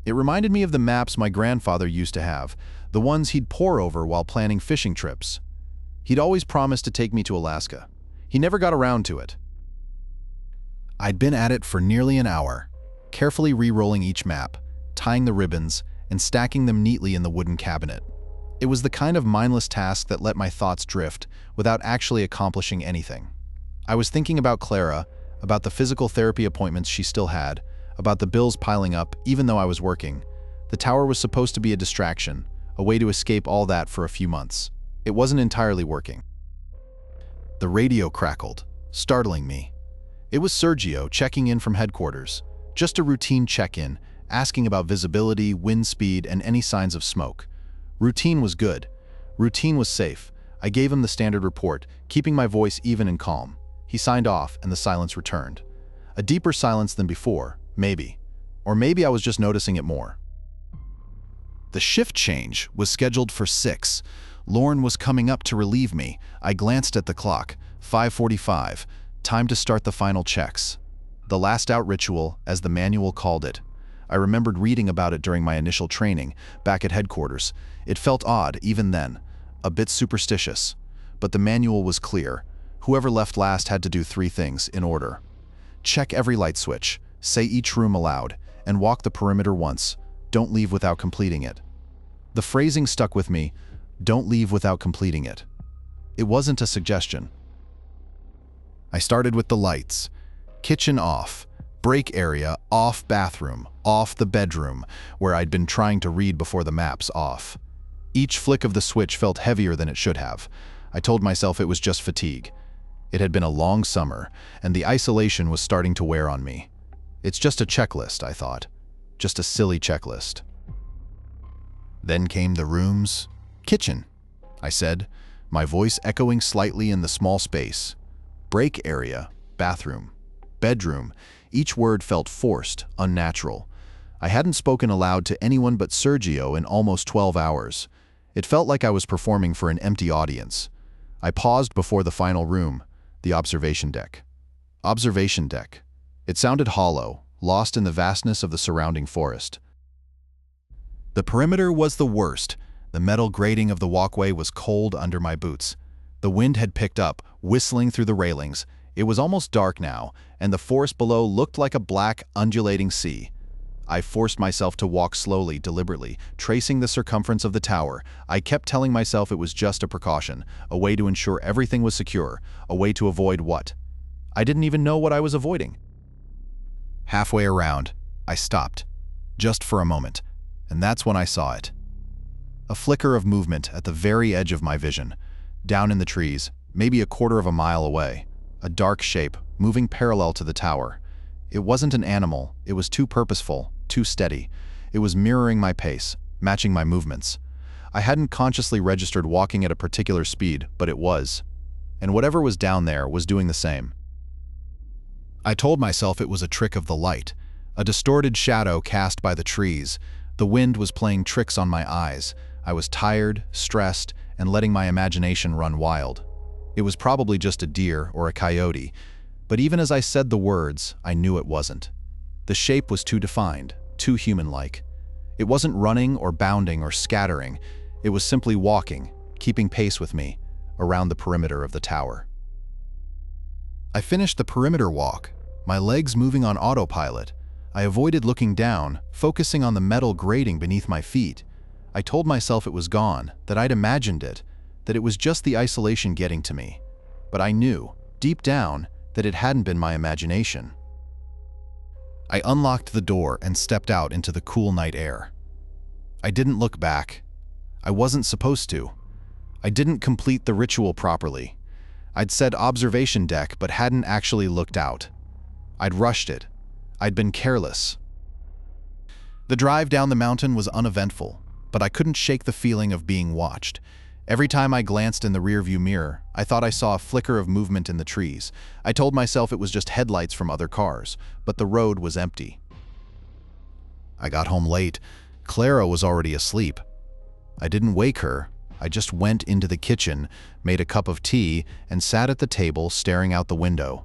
It reminded me of the maps my grandfather used to have, the ones he'd pore over while planning fishing trips. He'd always promised to take me to Alaska. He never got around to it. I'd been at it for nearly an hour, carefully re-rolling each map, tying the ribbons, and stacking them neatly in the wooden cabinet. It was the kind of mindless task that let my thoughts drift without actually accomplishing anything. I was thinking about Clara, about the physical therapy appointments she still had, about the bills piling up even though I was working. The tower was supposed to be a distraction, a way to escape all that for a few months. It wasn't entirely working. The radio crackled, startling me. It was Sergio checking in from headquarters. Just a routine check-in, asking about visibility, wind speed, and any signs of smoke. Routine was good. Routine was safe. I gave him the standard report, keeping my voice even and calm. He signed off, and the silence returned. A deeper silence than before, maybe. Or maybe I was just noticing it more. The shift change was scheduled for 6. Lorne was coming up to relieve me. I glanced at the clock. 5:45. Time to start the final checks. The last out ritual, as the manual called it. I remembered reading about it during my initial training, back at headquarters. It felt odd, even then. A bit superstitious. But the manual was clear. Whoever left last had to do 3 things, in order. Check every light switch, say each room aloud, and walk the perimeter once. Don't leave without completing it. The phrasing stuck with me. Don't leave without completing it. It wasn't a suggestion. I started with the lights. Kitchen off. Break area off, bathroom off, the bedroom, where I'd been trying to read before the maps, off. Each flick of the switch felt heavier than it should have. I told myself it was just fatigue. It had been a long summer, and the isolation was starting to wear on me. It's just a checklist, I thought. Just a silly checklist. Then came the rooms. Kitchen, I said, my voice echoing slightly in the small space. Break area, bathroom, bedroom. Each word felt forced, unnatural. I hadn't spoken aloud to anyone but Sergio in almost 12 hours. It felt like I was performing for an empty audience. I paused before the final room, the observation deck. Observation deck. It sounded hollow, lost in the vastness of the surrounding forest. The perimeter was the worst. The metal grating of the walkway was cold under my boots. The wind had picked up, whistling through the railings. It was almost dark now, and the forest below looked like a black, undulating sea. I forced myself to walk slowly, deliberately, tracing the circumference of the tower. I kept telling myself it was just a precaution, a way to ensure everything was secure, a way to avoid what? I didn't even know what I was avoiding. Halfway around, I stopped, just for a moment, and that's when I saw it. A flicker of movement at the very edge of my vision, down in the trees, maybe a quarter of a mile away. A dark shape, moving parallel to the tower. It wasn't an animal, it was too purposeful, too steady. It was mirroring my pace, matching my movements. I hadn't consciously registered walking at a particular speed, but it was. And whatever was down there was doing the same. I told myself it was a trick of the light, a distorted shadow cast by the trees. The wind was playing tricks on my eyes. I was tired, stressed, and letting my imagination run wild. It was probably just a deer or a coyote, but even as I said the words, I knew it wasn't. The shape was too defined, too human-like. It wasn't running or bounding or scattering. It was simply walking, keeping pace with me, around the perimeter of the tower. I finished the perimeter walk, my legs moving on autopilot. I avoided looking down, focusing on the metal grating beneath my feet. I told myself it was gone, that I'd imagined it, that it was just the isolation getting to me. But I knew, deep down, that it hadn't been my imagination. I unlocked the door and stepped out into the cool night air. I didn't look back. I wasn't supposed to. I didn't complete the ritual properly. I'd said observation deck but hadn't actually looked out. I'd rushed it. I'd been careless. The drive down the mountain was uneventful, but I couldn't shake the feeling of being watched. Every time I glanced in the rearview mirror, I thought I saw a flicker of movement in the trees. I told myself it was just headlights from other cars, but the road was empty. I got home late. Clara was already asleep. I didn't wake her. I just went into the kitchen, made a cup of tea, and sat at the table staring out the window.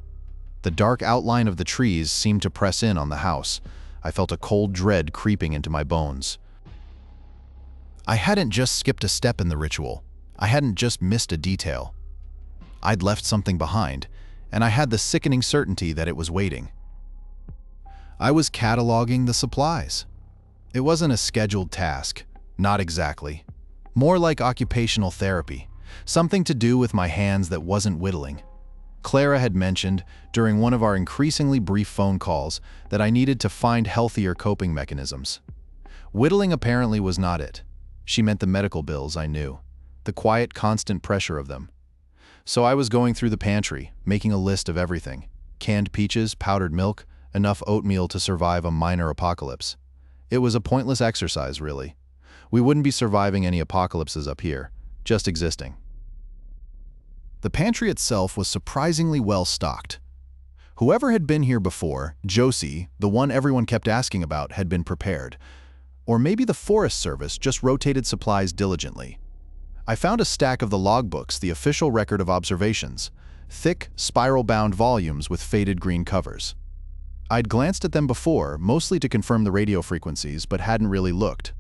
The dark outline of the trees seemed to press in on the house. I felt a cold dread creeping into my bones. I hadn't just skipped a step in the ritual. I hadn't just missed a detail. I'd left something behind, and I had the sickening certainty that it was waiting. I was cataloging the supplies. It wasn't a scheduled task, not exactly. More like occupational therapy, something to do with my hands that wasn't whittling. Clara had mentioned, during one of our increasingly brief phone calls, that I needed to find healthier coping mechanisms. Whittling apparently was not it. She meant the medical bills, I knew. The quiet, constant pressure of them. So I was going through the pantry, making a list of everything. Canned peaches, powdered milk, enough oatmeal to survive a minor apocalypse. It was a pointless exercise, really. We wouldn't be surviving any apocalypses up here, just existing. The pantry itself was surprisingly well stocked. Whoever had been here before, Josie, the one everyone kept asking about, had been prepared. Or maybe the Forest Service just rotated supplies diligently. I found a stack of the logbooks, the official record of observations, thick, spiral-bound volumes with faded green covers. I'd glanced at them before, mostly to confirm the radio frequencies, but hadn't really looked.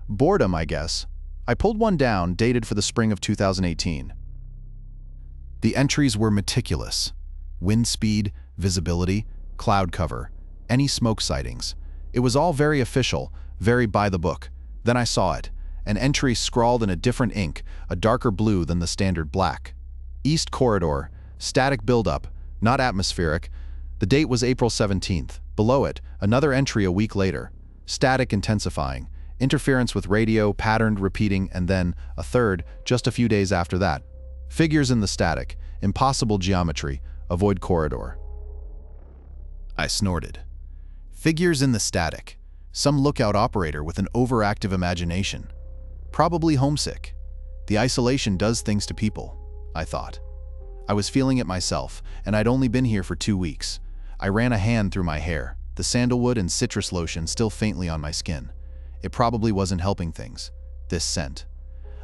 Boredom, I guess. I pulled one down, dated for the spring of 2018. The entries were meticulous. Wind speed, visibility, cloud cover, any smoke sightings. It was all very official, very by the book. Then I saw it. An entry scrawled in a different ink, a darker blue than the standard black. East Corridor, static buildup, not atmospheric. The date was April 17th. Below it, another entry a week later. Static intensifying, interference with radio, patterned, repeating, and then a third, just a few days after that. Figures in the static, impossible geometry, avoid corridor. I snorted. Figures in the static. Some lookout operator with an overactive imagination. Probably homesick. The isolation does things to people, I thought. I was feeling it myself, and I'd only been here for 2 weeks. I ran a hand through my hair, the sandalwood and citrus lotion still faintly on my skin. It probably wasn't helping things, this scent.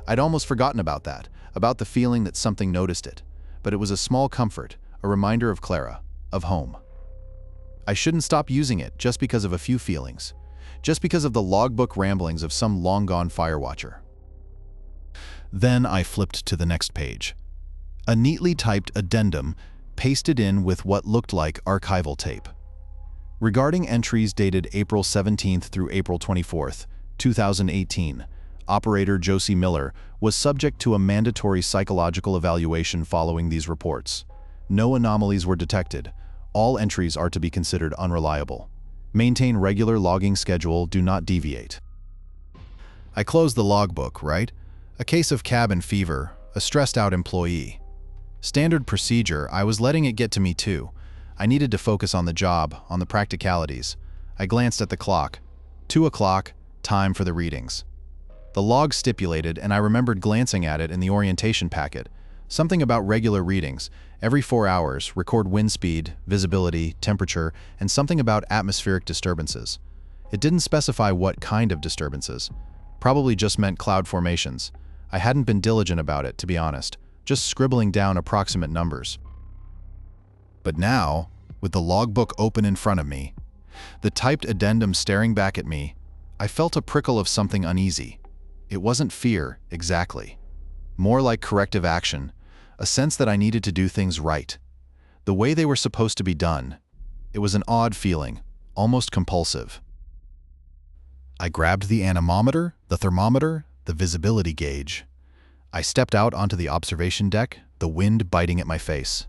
I'd almost forgotten about that, about the feeling that something noticed it. But it was a small comfort, a reminder of Clara, of home. I shouldn't stop using it just because of a few feelings, just because of the logbook ramblings of some long-gone firewatcher. Then I flipped to the next page. A neatly typed addendum pasted in with what looked like archival tape. Regarding entries dated April 17th through April 24th, 2018, operator Josie Miller was subject to a mandatory psychological evaluation following these reports. No anomalies were detected. All entries are to be considered unreliable. Maintain regular logging schedule, do not deviate. I closed the logbook, right? A case of cabin fever, a stressed-out employee. Standard procedure, I was letting it get to me too. I needed to focus on the job, on the practicalities. I glanced at the clock. 2 o'clock, time for the readings. The log stipulated, and I remembered glancing at it in the orientation packet. Something about regular readings. Every 4 hours, record wind speed, visibility, temperature, and something about atmospheric disturbances. It didn't specify what kind of disturbances. Probably just meant cloud formations. I hadn't been diligent about it, to be honest, just scribbling down approximate numbers. But now, with the logbook open in front of me, the typed addendum staring back at me, I felt a prickle of something uneasy. It wasn't fear, exactly. More like corrective action, a sense that I needed to do things right, the way they were supposed to be done. It was an odd feeling, almost compulsive. I grabbed the anemometer, the thermometer, the visibility gauge. I stepped out onto the observation deck, the wind biting at my face.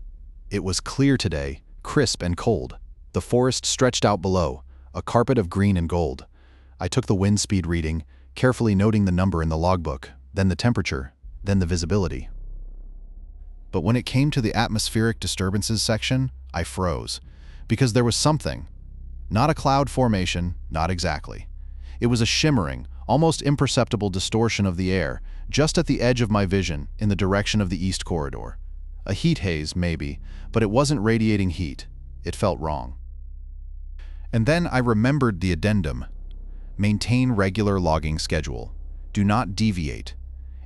It was clear today, crisp and cold. The forest stretched out below, a carpet of green and gold. I took the wind speed reading, carefully noting the number in the logbook, then the temperature, then the visibility. But when it came to the atmospheric disturbances section, I froze, because there was something. Not a cloud formation, not exactly. It was a shimmering, almost imperceptible distortion of the air, just at the edge of my vision, in the direction of the east corridor. A heat haze, maybe, but it wasn't radiating heat. It felt wrong. And then I remembered the addendum. Maintain regular logging schedule. Do not deviate.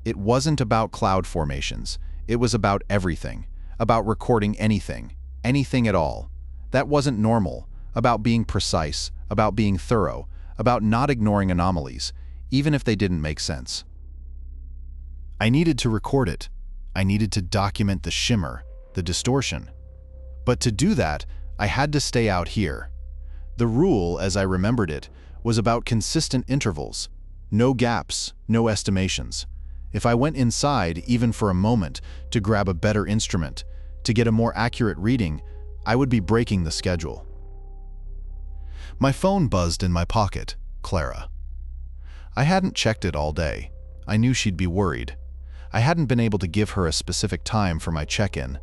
It wasn't about cloud formations. It was about everything. About recording anything. Anything at all. That wasn't normal. About being precise. About being thorough. About not ignoring anomalies, even if they didn't make sense. I needed to record it. I needed to document the shimmer, the distortion. But to do that, I had to stay out here. The rule, as I remembered it, was about consistent intervals. No gaps, no estimations. If I went inside, even for a moment, to grab a better instrument, to get a more accurate reading, I would be breaking the schedule. My phone buzzed in my pocket. Clara. I hadn't checked it all day. I knew she'd be worried. I hadn't been able to give her a specific time for my check-in.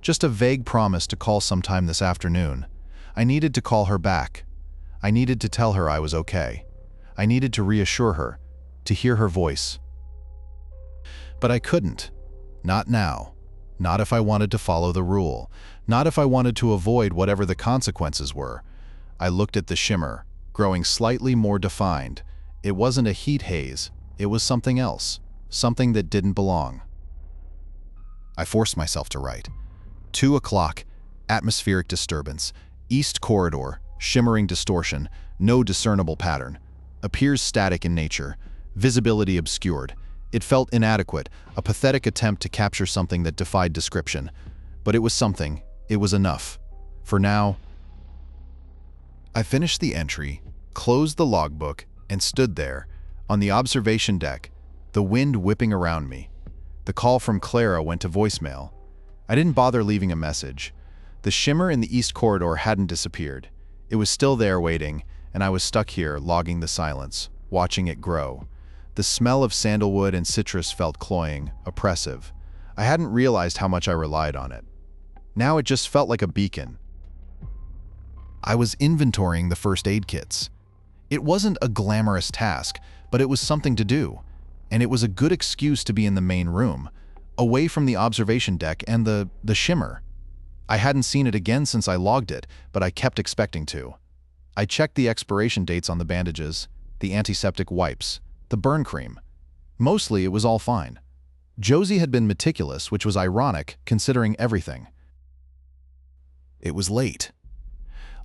Just a vague promise to call sometime this afternoon. I needed to call her back. I needed to tell her I was okay. I needed to reassure her, to hear her voice. But I couldn't. Not now. Not if I wanted to follow the rule. Not if I wanted to avoid whatever the consequences were. I looked at the shimmer, growing slightly more defined. It wasn't a heat haze. It was something else. Something that didn't belong. I forced myself to write. 2 o'clock, atmospheric disturbance, east corridor, shimmering distortion, no discernible pattern. Appears static in nature, visibility obscured. It felt inadequate, a pathetic attempt to capture something that defied description. But it was something. It was enough. For now. I finished the entry, closed the logbook, and stood there, on the observation deck, the wind whipping around me. The call from Clara went to voicemail. I didn't bother leaving a message. The shimmer in the east corridor hadn't disappeared. It was still there waiting, and I was stuck here, logging the silence, watching it grow. The smell of sandalwood and citrus felt cloying, oppressive. I hadn't realized how much I relied on it. Now it just felt like a beacon. I was inventorying the first aid kits. It wasn't a glamorous task, but it was something to do. And it was a good excuse to be in the main room, away from the observation deck and the shimmer. I hadn't seen it again since I logged it, but I kept expecting to. I checked the expiration dates on the bandages, the antiseptic wipes, the burn cream. Mostly it was all fine. Josie had been meticulous, which was ironic considering everything. It was late.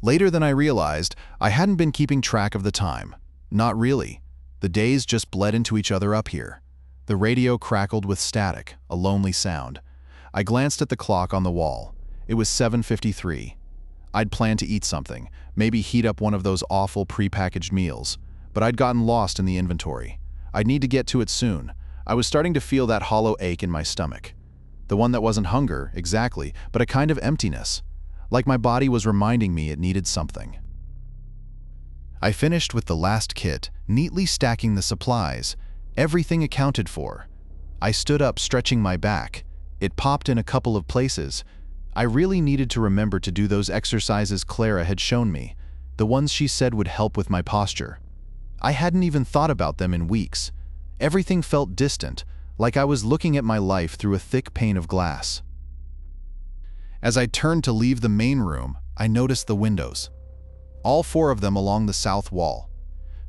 Later than I realized, I hadn't been keeping track of the time. Not really. The days just bled into each other up here. The radio crackled with static, a lonely sound. I glanced at the clock on the wall. It was 7:53. I'd planned to eat something, maybe heat up one of those awful prepackaged meals, but I'd gotten lost in the inventory. I'd need to get to it soon. I was starting to feel that hollow ache in my stomach. The one that wasn't hunger, exactly, but a kind of emptiness. Like my body was reminding me it needed something. I finished with the last kit, neatly stacking the supplies, everything accounted for. I stood up, stretching my back. It popped in a couple of places. I really needed to remember to do those exercises Clara had shown me, the ones she said would help with my posture. I hadn't even thought about them in weeks. Everything felt distant, like I was looking at my life through a thick pane of glass. As I turned to leave the main room, I noticed the windows. All 4 of them along the south wall.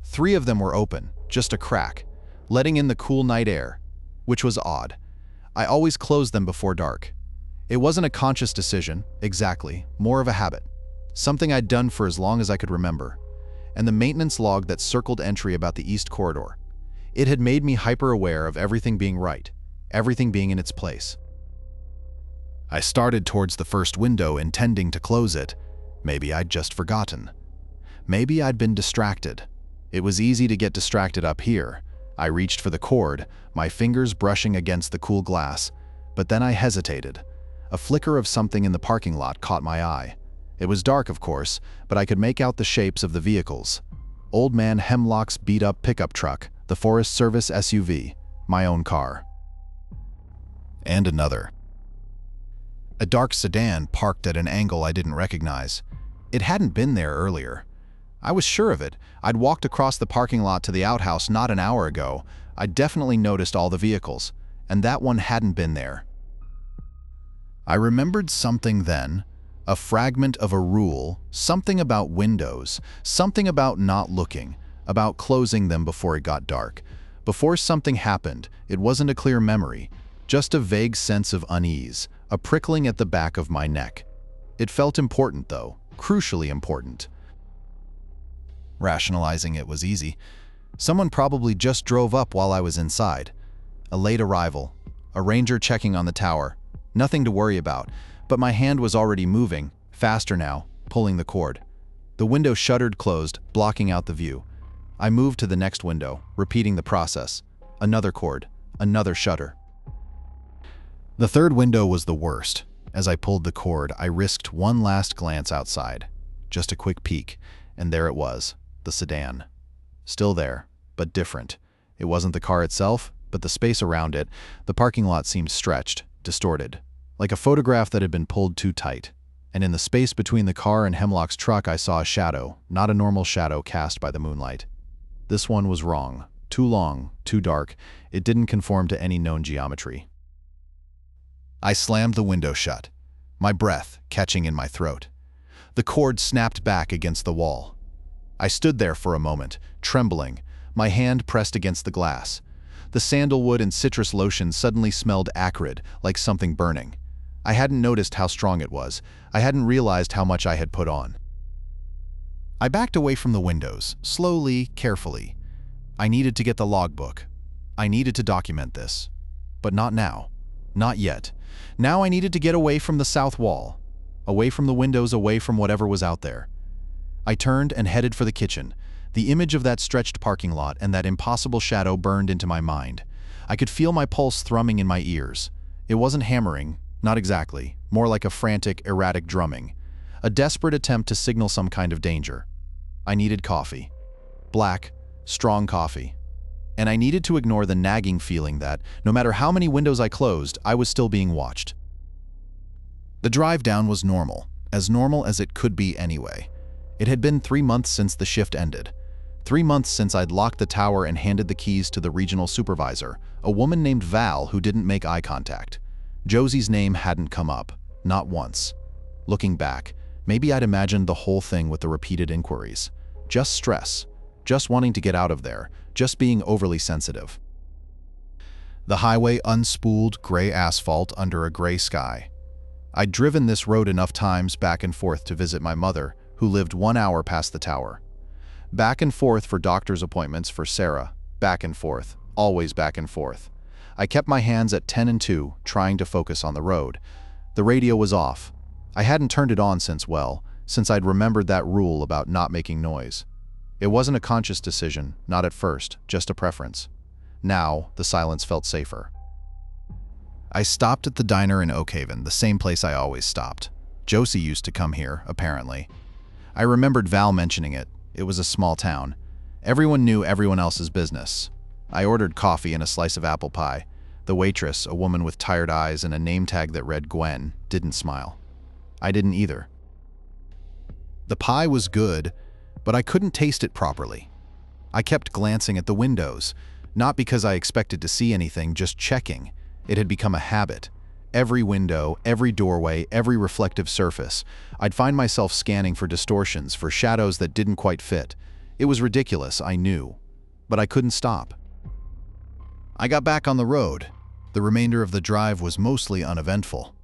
3 of them were open, just a crack, letting in the cool night air, which was odd. I always closed them before dark. It wasn't a conscious decision, exactly, more of a habit. Something I'd done for as long as I could remember. And the maintenance log that circled entry about the east corridor. It had made me hyper-aware of everything being right, everything being in its place. I started towards the first window, intending to close it. Maybe I'd just forgotten. Maybe I'd been distracted. It was easy to get distracted up here. I reached for the cord, my fingers brushing against the cool glass, but then I hesitated. A flicker of something in the parking lot caught my eye. It was dark, of course, but I could make out the shapes of the vehicles. Old Man Hemlock's beat-up pickup truck, the Forest Service SUV, My own car. And another. A dark sedan parked at an angle I didn't recognize. It hadn't been there earlier. I was sure of it. I'd walked across the parking lot to the outhouse not an hour ago. I'd definitely noticed all the vehicles, and that one hadn't been there. I remembered something then, a fragment of a rule, something about windows, something about not looking, about closing them before it got dark. Before something happened, it wasn't a clear memory, just a vague sense of unease, a prickling at the back of my neck. It felt important, though, crucially important. Rationalizing it was easy. Someone probably just drove up while I was inside. A late arrival, a ranger checking on the tower. Nothing to worry about, but my hand was already moving, faster now, pulling the cord. The window shuttered closed, blocking out the view. I moved to the next window, repeating the process. Another cord, another shutter. The third window was the worst. As I pulled the cord, I risked one last glance outside. Just a quick peek, and there it was, the sedan. Still there, but different. It wasn't the car itself, but the space around it. The parking lot seemed stretched, distorted, like a photograph that had been pulled too tight. And in the space between the car and Hemlock's truck, I saw a shadow, not a normal shadow cast by the moonlight. This one was wrong. Too long, too dark. It didn't conform to any known geometry. I slammed the window shut, my breath catching in my throat. The cord snapped back against the wall. I stood there for a moment, trembling, my hand pressed against the glass. The sandalwood and citrus lotion suddenly smelled acrid, like something burning. I hadn't noticed how strong it was. I hadn't realized how much I had put on. I backed away from the windows, slowly, carefully. I needed to get the logbook. I needed to document this. But not now. Not yet. Now I needed to get away from the south wall. Away from the windows, away from whatever was out there. I turned and headed for the kitchen. The image of that stretched parking lot and that impossible shadow burned into my mind. I could feel my pulse thrumming in my ears. It wasn't hammering, not exactly, more like a frantic, erratic drumming. A desperate attempt to signal some kind of danger. I needed coffee. Black, strong coffee. And I needed to ignore the nagging feeling that, no matter how many windows I closed, I was still being watched. The drive down was normal as it could be anyway. It had been 3 months since the shift ended. 3 months since I'd locked the tower and handed the keys to the regional supervisor, a woman named Val who didn't make eye contact. Josie's name hadn't come up, not once. Looking back, maybe I'd imagined the whole thing with the repeated inquiries. Just stress, just wanting to get out of there, just being overly sensitive. The highway unspooled gray asphalt under a gray sky. I'd driven this road enough times back and forth to visit my mother, who lived 1 hour past the tower. Back and forth for doctor's appointments for Sarah. Back and forth, always back and forth. I kept my hands at 10 and 2, trying to focus on the road. The radio was off. I hadn't turned it on since I'd remembered that rule about not making noise. It wasn't a conscious decision, not at first, just a preference. Now, the silence felt safer. I stopped at the diner in Oakhaven, the same place I always stopped. Josie used to come here, apparently. I remembered Val mentioning it. It was a small town. Everyone knew everyone else's business. I ordered coffee and a slice of apple pie. The waitress, a woman with tired eyes and a name tag that read Gwen, didn't smile. I didn't either. The pie was good, but I couldn't taste it properly. I kept glancing at the windows, not because I expected to see anything, just checking. It had become a habit. Every window, every doorway, every reflective surface. I'd find myself scanning for distortions, for shadows that didn't quite fit. It was ridiculous, I knew, but I couldn't stop. I got back on the road. The remainder of the drive was mostly uneventful.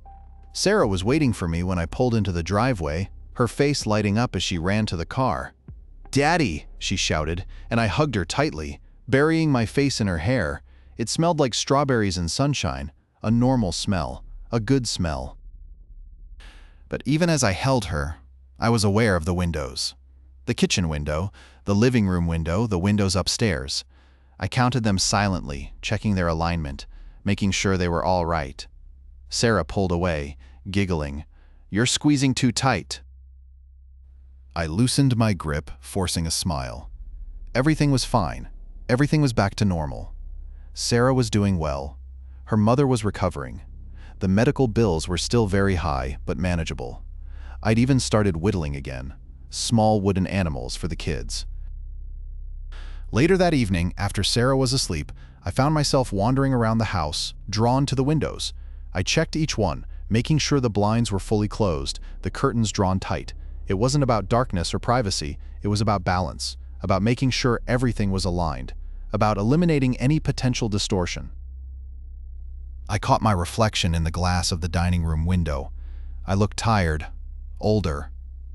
Sarah was waiting for me when I pulled into the driveway, her face lighting up as she ran to the car. "Daddy!" she shouted, and I hugged her tightly, burying my face in her hair. It smelled like strawberries and sunshine, a normal smell, a good smell. But even as I held her, I was aware of the windows. The kitchen window, the living room window, the windows upstairs. I counted them silently, checking their alignment, making sure they were all right. Sarah pulled away, giggling. "You're squeezing too tight." I loosened my grip, forcing a smile. Everything was fine. Everything was back to normal. Sarah was doing well. Her mother was recovering. The medical bills were still very high, but manageable. I'd even started whittling again, small wooden animals for the kids. Later that evening, after Sarah was asleep, I found myself wandering around the house, drawn to the windows. I checked each one, making sure the blinds were fully closed, the curtains drawn tight. It wasn't about darkness or privacy, it was about balance, about making sure everything was aligned, about eliminating any potential distortion. I caught my reflection in the glass of the dining room window. I looked tired, older.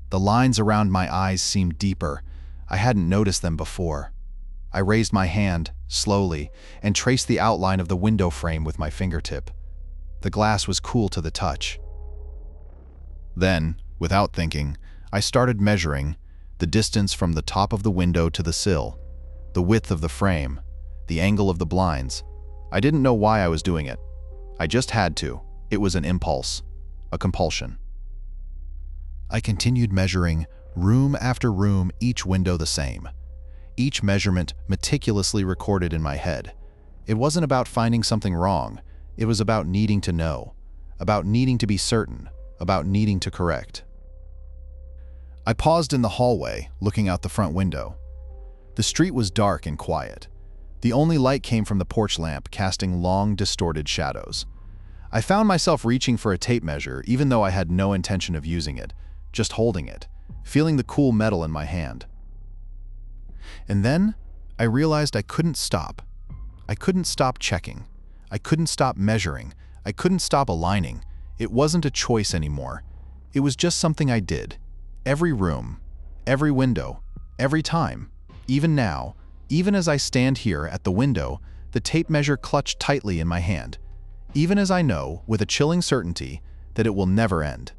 The lines around my eyes seemed deeper. I hadn't noticed them before. I raised my hand, slowly, and traced the outline of the window frame with my fingertip. The glass was cool to the touch. Then, without thinking, I started measuring the distance from the top of the window to the sill, the width of the frame, the angle of the blinds. I didn't know why I was doing it. I just had to. It was an impulse, a compulsion. I continued measuring room after room, each window the same. Each measurement meticulously recorded in my head. It wasn't about finding something wrong. It was about needing to know, about needing to be certain, about needing to correct. I paused in the hallway, looking out the front window. The street was dark and quiet. The only light came from the porch lamp, casting long, distorted shadows. I found myself reaching for a tape measure, even though I had no intention of using it, just holding it, feeling the cool metal in my hand. And then, I realized I couldn't stop. I couldn't stop checking. I couldn't stop measuring. I couldn't stop aligning. It wasn't a choice anymore. It was just something I did. Every room, every window, every time. Even now, even as I stand here at the window, the tape measure clutched tightly in my hand. Even as I know, with a chilling certainty, that it will never end.